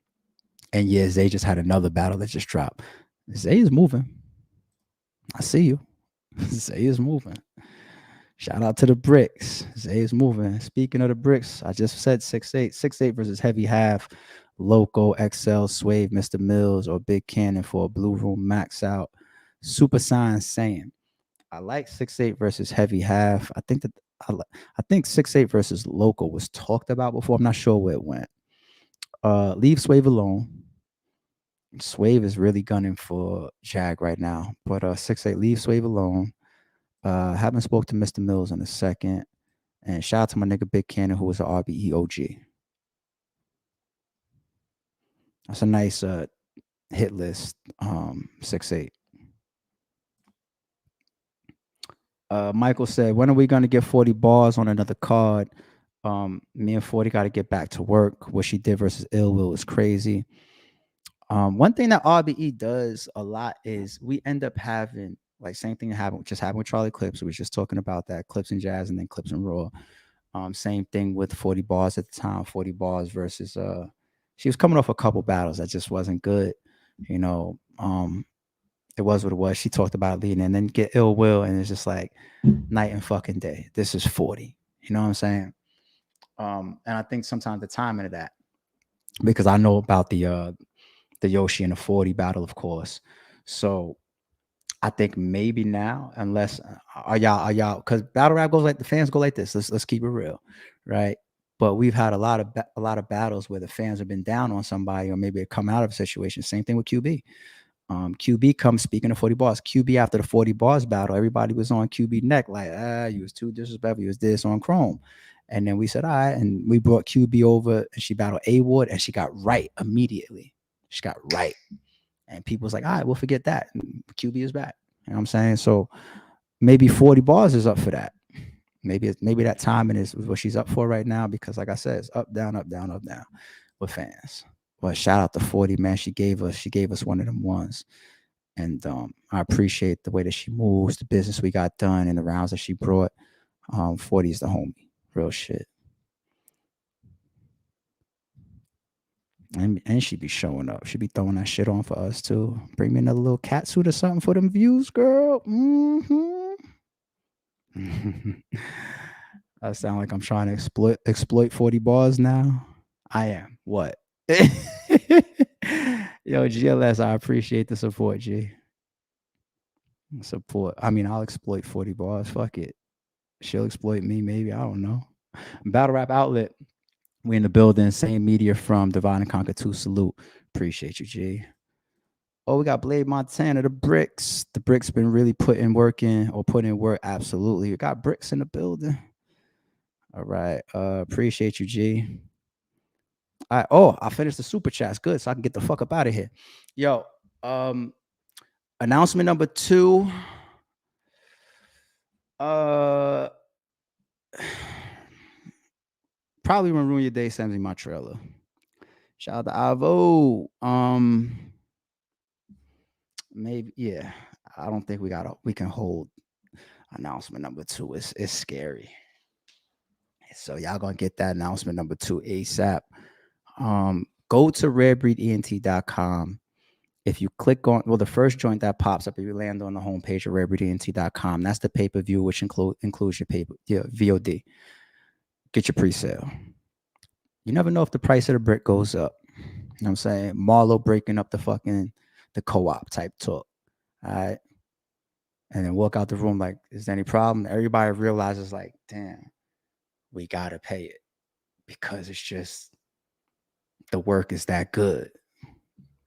yeah, Zay just had another battle that just dropped. Zay is moving. I see you. Zay is moving. Shout out to the bricks. Zay is moving. Speaking of the bricks, I just said 6'8". 6'8" versus Heavy Half, Loco, XL, Swave, Mr. Mills, or Big Cannon for a Blue Room Max Out. Super Science saying, I like 6'8" versus Heavy Half. I think 6'8" versus Loco was talked about before. I'm not sure where it went. Leave Swave alone. Swave is really gunning for Jag right now. But 6'8", leave Swave alone. Haven't spoke to Mr. Mills in a second. And shout out to my nigga Big Cannon, who was an RBE OG. That's a nice hit list. 6'8". Michael said, when are we going to get 40 bars on another card? Me and 40 got to get back to work. What she did versus Ill Will is crazy. One thing that RBE does a lot is we end up having, like, same thing that happened with Charlie Clips. We was just talking about that, Clips and Jazz and then Clips and Raw. Same thing with 40 bars at the time, 40 bars versus she was coming off a couple battles that just wasn't good. You know, it was what it was. She talked about leading and then get Ill Will, and it's just like night and fucking day. This is 40. You know what I'm saying? And I think sometimes the timing of that, because I know about the Yoshi and the 40 battle, of course. So I think maybe now, unless are y'all because battle rap goes like the fans go like this. Let's keep it real, right? But we've had a lot of battles where the fans have been down on somebody, or maybe it come out of a situation. Same thing with QB. QB comes, speaking of 40 bars. QB after the 40 bars battle, everybody was on QB neck like, you was too disrespectful. You was this on Chrome. And then we said, all right, and we brought QB over, and she battled A Ward, and she got right immediately. She got right. And people was like, all right, we'll forget that. And QB is back. You know what I'm saying? So maybe 40 bars is up for that. Maybe that timing is what she's up for right now, because like I said, it's up, down, up, down, up, down with fans. But shout out to 40, man. She gave us one of them ones. And I appreciate the way that she moves, the business we got done, and the rounds that she brought. 40 is the homie. Real shit. And she be showing up. She be throwing that shit on for us too. Bring me another little cat suit or something for them views, girl. I sound like I'm trying to exploit 40 bars now. I am. What? Yo, GLS, I appreciate the support, G. Support. I mean, I'll exploit 40 bars. Fuck it. She'll exploit me, maybe. I don't know. Battle Rap Outlet. We in the building. Same media from Divide and Conquer 2. Salute. Appreciate you, G. Oh, we got Blade Montana, the bricks. The bricks been really putting work in. Absolutely. We got bricks in the building. All right. Appreciate you, G. All right. Oh, I finished the super chats. Good. So I can get the fuck up out of here. Yo, announcement number 2. Probably gonna ruin your day, sends me my trailer. Shout out to Avo. Maybe, yeah. I don't think we can hold announcement number 2. It's scary. So y'all gonna get that announcement number 2 ASAP. Go to rarebreedent.com If you click on, well, the first joint that pops up, if you land on the homepage of rarebreedent.com, that's the pay-per-view, which includes your VOD. Get your pre-sale. You never know if the price of the brick goes up. You know what I'm saying? Marlo breaking up the co-op type talk. All right. And then walk out the room like, is there any problem? Everybody realizes like, damn, we gotta pay it because it's just the work is that good.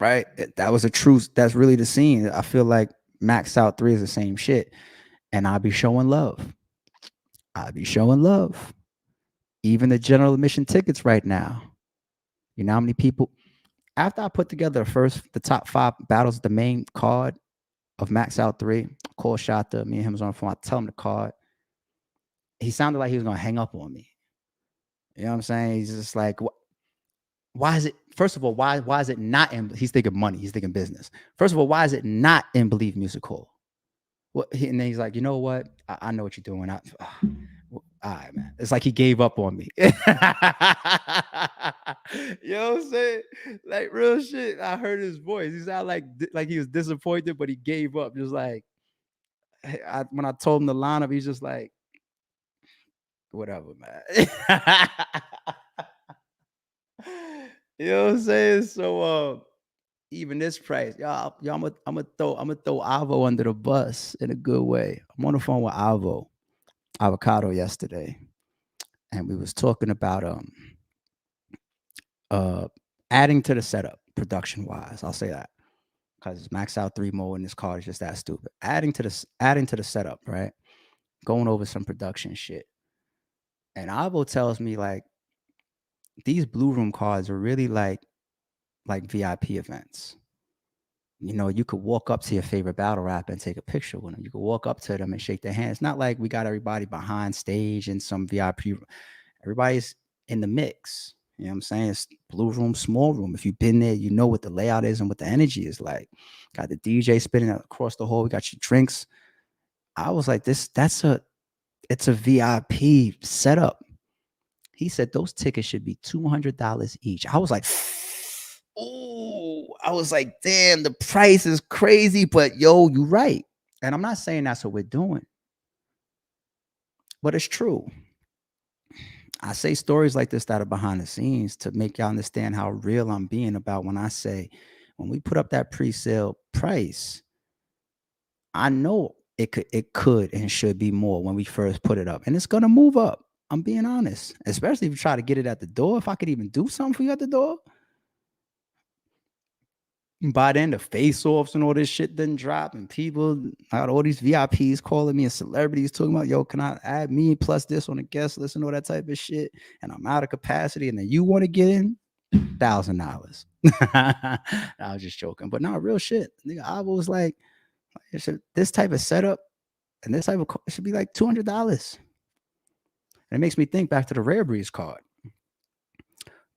Right? That was a truth. That's really the scene. I feel like Max Out 3 is the same shit. And I'll be showing love. I'll be showing love. Even the general admission tickets right now. You know how many people, after I put together the top 5 battles, the main card of Max Out 3, call Shata, me and him was on the phone. I tell him the card. He sounded like he was gonna hang up on me. You know what I'm saying? He's just like, why is it? First of all, why is it not in? He's thinking money. He's thinking business. First of all, why is it not in Believe Music Hall? And then he's like, you know what? I know what you're doing. All right, man. It's like he gave up on me. You know what I'm saying? Like real shit. I heard his voice. He sounded like he was disappointed, but he gave up. Just like when I told him the lineup, he's just like, whatever, man. You know what I'm saying? So even this price, y'all, I'm gonna throw Avo under the bus in a good way. I'm on the phone with Avocado yesterday, and we was talking about adding to the setup production wise. I'll say that because Max Out 3 mode in this car is just that stupid. Adding to the setup, right? Going over some production shit. And Avo tells me like these Blue Room cards are really like VIP events. You know, you could walk up to your favorite battle rapper and take a picture with them. You could walk up to them and shake their hands. It's not like we got everybody behind stage in some VIP. Everybody's in the mix. You know what I'm saying? It's Blue Room, small room. If you've been there, you know what the layout is and what the energy is like. Got the DJ spinning across the hall. We got your drinks. I was like, it's a VIP setup. He said those tickets should be $200 each. I was like, oh, I was like, damn, the price is crazy, but yo, you right. And I'm not saying that's what we're doing, but it's true. I say stories like this that are behind the scenes to make y'all understand how real I'm being about when I say, when we put up that pre-sale price, I know it could and should be more when we first put it up. And it's gonna move up. I'm being honest, especially if you try to get it at the door. If I could even do something for you at the door. By then, the face-offs and all this shit didn't drop, and people, I got all these VIPs calling me and celebrities talking about, yo, can I add me plus this on the guest list and all that type of shit? And I'm out of capacity, and then you want to get in $1,000. I was just joking, but not real shit. Nigga, I was like, this type of setup and this type of it should be like $200. And it makes me think back to the Rare Breeds card.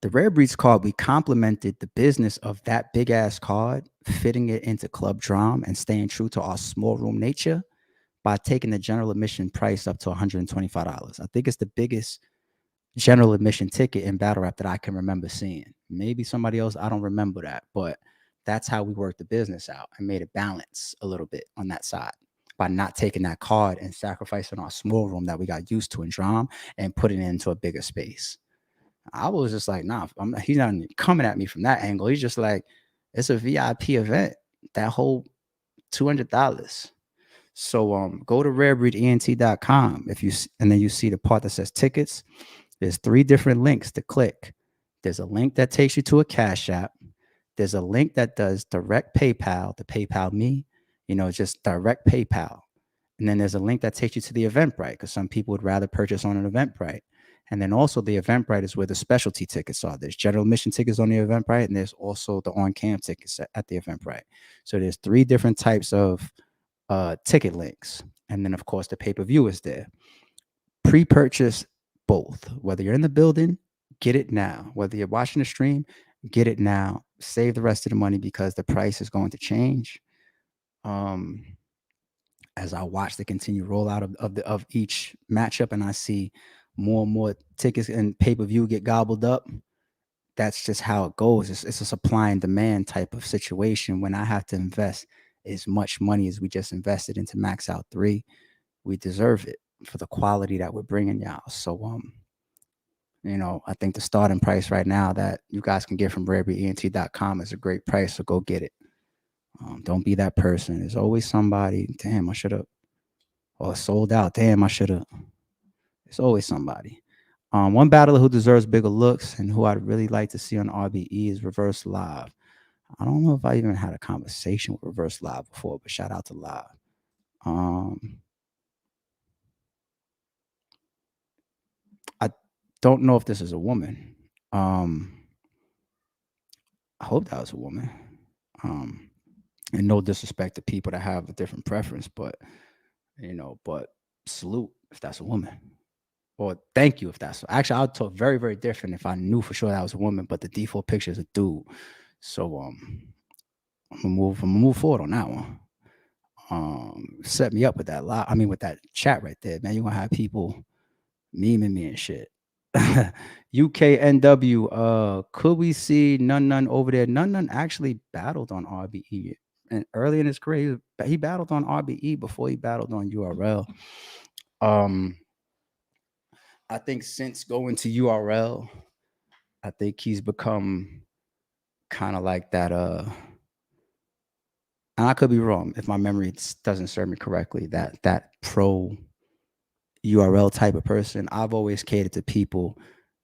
The Rare Breeds card, we complemented the business of that big ass card, fitting it into Club Drum and staying true to our small room nature by taking the general admission price up to $125. I think it's the biggest general admission ticket in battle rap that I can remember seeing. Maybe somebody else, I don't remember that, but that's how we worked the business out and made it balance a little bit on that side by not taking that card and sacrificing our small room that we got used to in Drum and putting it into a bigger space. I was just like, nah, he's not coming at me from that angle. He's just like, it's a VIP event. That whole $200. So go to rarebreedent.com and then you see the part that says tickets. There's 3 different links to click. There's a link that takes you to a Cash App. There's a link that does direct PayPal, the PayPal me, just direct PayPal. And then there's a link that takes you to the Eventbrite because some people would rather purchase on an Eventbrite. And then also the Eventbrite is where the specialty tickets are. There's general admission tickets on the Eventbrite, and there's also the on-cam tickets at the Eventbrite. So there's 3 different types of ticket links. And then, of course, the pay-per-view is there. Pre-purchase both. Whether you're in the building, get it now. Whether you're watching the stream, get it now. Save the rest of the money because the price is going to change. As I watch the continued rollout of each matchup and I see more and more tickets and pay-per-view get gobbled up, that's just how it goes. It's a supply and demand type of situation. When I have to invest as much money as we just invested into Max Out 3, we deserve it for the quality that we're bringing y'all. So, I think the starting price right now that you guys can get from RareBreedEnt.com is a great price. So go get it. Don't be that person. There's always somebody. Damn, I should have. Or sold out. Damn, I should have. There's always somebody. One battler who deserves bigger looks and who I'd really like to see on RBE is Reverse Live. I don't know if I even had a conversation with Reverse Live before, but shout out to Live. I don't know if this is a woman. I hope that was a woman. And no disrespect to people that have a different preference, but but salute if that's a woman. Or thank you if that's actually I'll talk very, very different if I knew for sure that was a woman, but the default picture is a dude. So I'm gonna move forward on that one. Set me up with that lot. I mean with that chat right there, man. You're gonna have people memeing me and shit. UKNW, could we see None over there? None actually battled on RBE. And early in his career, he battled on RBE before he battled on URL. I think since going to URL, I think he's become kind of like that. And I could be wrong if my memory doesn't serve me correctly. That pro URL type of person. I've always catered to people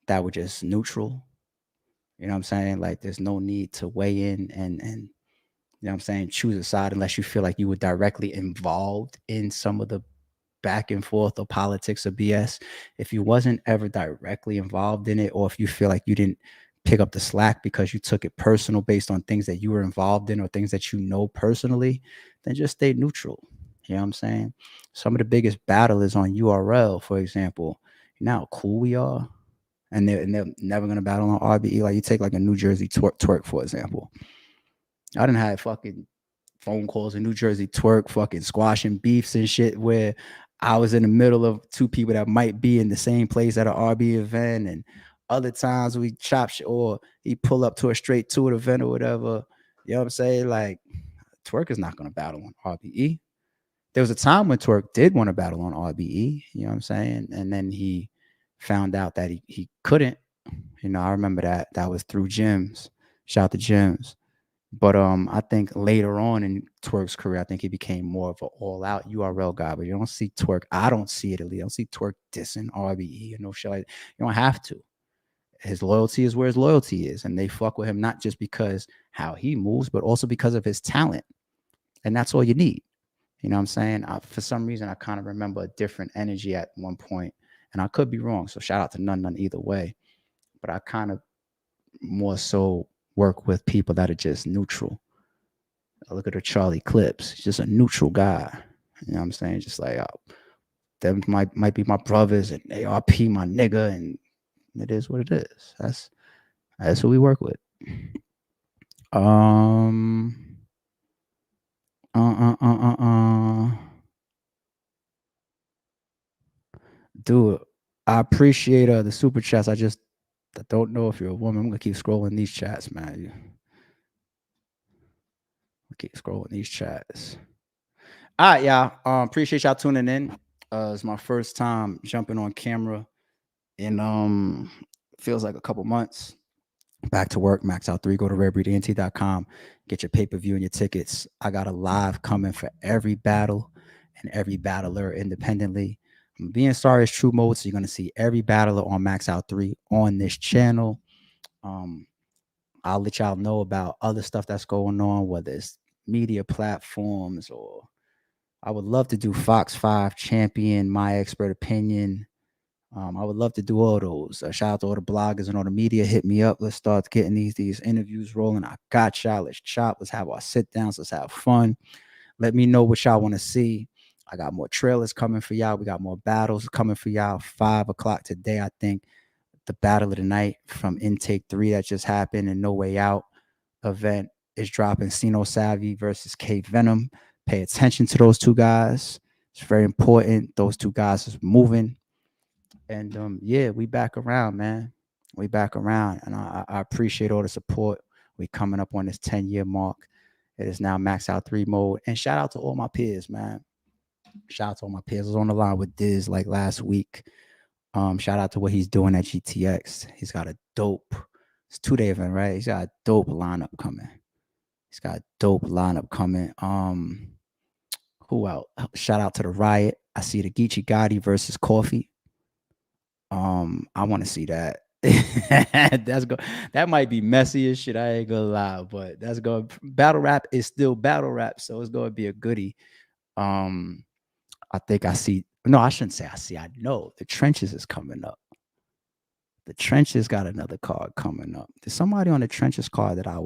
that were just neutral. You know what I'm saying? Like there's no need to weigh in and you know what I'm saying, choose a side unless you feel like you were directly involved in some of the back and forth or politics or BS. If you wasn't ever directly involved in it, or if you feel like you didn't pick up the slack because you took it personal based on things that you were involved in or things that you know personally, then just stay neutral. You know what I'm saying? Some of the biggest battlers on URL, for example, you know how cool we are. And they're never gonna battle on RBE. Like you take like a New Jersey twerk, for example. I didn't have fucking phone calls in New Jersey twerk, fucking squashing beefs and shit where I was in the middle of two people that might be in the same place at an RB event, and other times we chop shit or he pull up to a straight to an event or whatever. You know what I'm saying? Like twerk is not gonna battle on RBE. There was a time when twerk did want to battle on RBE, you know what I'm saying? And then he found out that he couldn't. I remember that was through gyms. Shout out to gyms. But I think later on in Twerk's career, I think he became more of an all-out URL guy. But you don't see Twerk. I don't see it at least. I don't see Twerk dissing RBE or no shit. You don't have to. His loyalty is where his loyalty is, and they fuck with him not just because how he moves, but also because of his talent. And that's all you need. You know what I'm saying? For some reason, I kind of remember a different energy at one point, and I could be wrong. So shout out to none either way. But I kind of more so work with people that are just neutral. I look at the Charlie Clips. He's just a neutral guy. You know what I'm saying? Just like them might be my brothers and ARP my nigga, and it is what it is. That's who we work with. Um Dude, I appreciate the super chats. I don't know if you're a woman. I'm gonna keep scrolling these chats, man. Keep scrolling these chats. All right, y'all. Appreciate y'all tuning in. It's my first time jumping on camera in feels like a couple months. Back to work, Max Out 3. Go to rarebreedent.com. Get your pay-per-view and your tickets. I got a live coming for every battle and every battler independently. I'm being Star is True Mode, so you're gonna see every battler on Max Out 3 on this channel. I'll let y'all know about other stuff that's going on, whether it's media platforms or I would love to do Fox 5 Champion, My Expert Opinion. I would love to do all those. Shout out to all the bloggers and all the media. Hit me up. Let's start getting these interviews rolling. I got y'all. Let's chop. Let's have our sit downs. Let's have fun. Let me know what y'all want to see. I got more trailers coming for y'all. We got more battles coming for y'all. 5 o'clock today, I think. The battle of the night from Intake 3 that just happened and No Way Out event is dropping. Sino Savvy versus K Venom. Pay attention to those two guys. It's very important. Those two guys is moving. And yeah, we back around, man. We back around, and I appreciate all the support. We coming up on this 10-year mark. It is now Max Out 3 mode. And shout out to all my peers, man. Shout out to all my peers. I was on the line with Diz like last week. Shout out to what he's doing at GTX. He's got a dope, it's 2-day event, right? He's got a dope lineup coming. He's got a dope lineup coming. Who else? Shout out to the Riot. I see the Geechee Gotti versus Coffee. I want to see that. That might be messy as shit. I ain't gonna lie, but that's going battle rap is still battle rap, so it's gonna be a goodie. Um, I think I see. No, I shouldn't say I see. I know the trenches is coming up. The trenches got another card coming up. There's somebody on the trenches card that I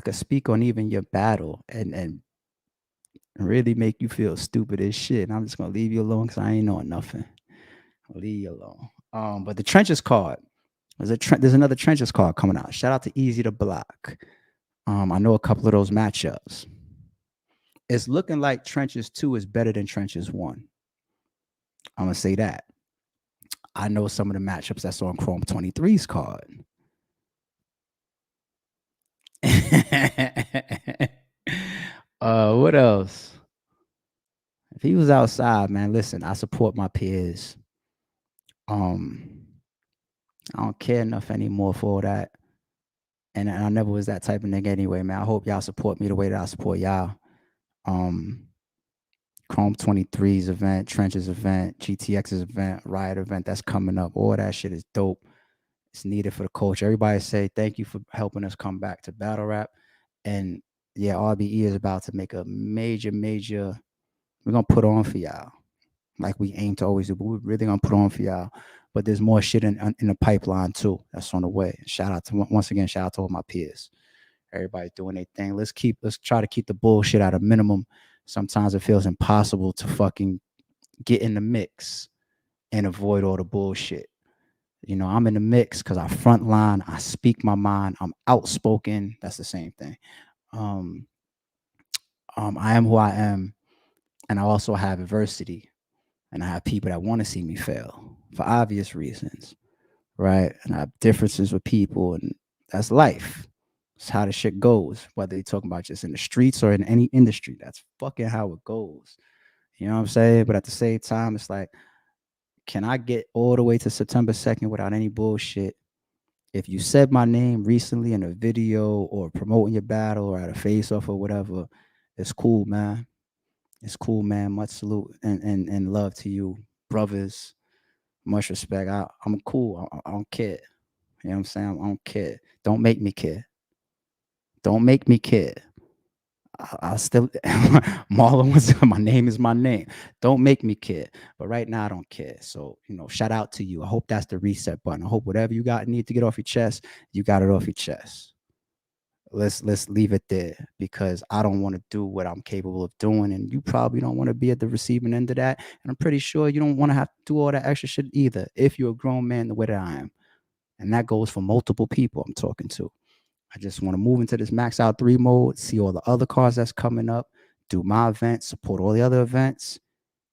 could speak on even your battle and really make you feel stupid as shit. And I'm just gonna leave you alone because I ain't knowing nothing. I'll leave you alone. But the trenches card. There's another trenches card coming out. Shout out to Easy to Block. I know a couple of those matchups. It's looking like Trenches 2 is better than Trenches 1. I'm gonna say that. I know some of the matchups that's on Chrome 23's card. What else? If he was outside, man, listen, I support my peers. I don't care enough anymore for all that. And I never was that type of nigga anyway, man. I hope y'all support me the way that I support y'all. Chrome 23's event, Trenches event, GTX's event, Riot event, that's coming up. All that shit is dope. It's needed for the culture. Everybody say thank you for helping us come back to battle rap. And yeah, RBE is about to make a major, we're gonna put on for y'all. Like we aim to always do, but we're really gonna put on for y'all. But there's more shit in the pipeline too. That's on the way. Shout out to once again, shout out to all my peers. Everybody doing their thing. Let's try to keep the bullshit at a minimum. Sometimes it feels impossible to fucking get in the mix and avoid all the bullshit. You know, I'm in the mix because I frontline, I speak my mind, I'm outspoken. That's the same thing. I am who I am, and I also have adversity, and I have people that want to see me fail for obvious reasons, right? And I have differences with people, and that's life. It's how the shit goes, whether you're talking about just in the streets or in any industry. That's fucking how it goes. You know what I'm saying? But at the same time, it's like, can I get all the way to September 2nd without any bullshit? If you said my name recently in a video or promoting your battle or at a face off or whatever, it's cool, man. It's cool, man. Much salute and love to you, brothers. Much respect. I'm cool. I don't care. You know what I'm saying? I don't care. Don't make me care. Don't make me care. I still Marlon was my name is my name. Don't make me care. But right now I don't care. So, you know, shout out to you. I hope that's the reset button. I hope whatever you need to get off your chest, you got it off your chest. Let's leave it there because I don't want to do what I'm capable of doing. And you probably don't want to be at the receiving end of that. And I'm pretty sure you don't want to have to do all that extra shit either if you're a grown man the way that I am. And that goes for multiple people I'm talking to. I just want to move into this Max Out 3 mode, see all the other cards that's coming up, do my event, support all the other events,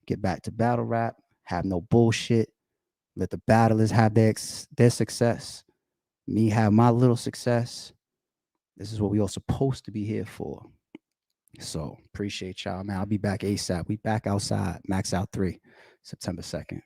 get back to battle rap, have no bullshit, let the battlers have their success, me have my little success. This is what we all supposed to be here for. So appreciate y'all, man. I'll be back ASAP. We back outside, Max Out 3, September 2nd.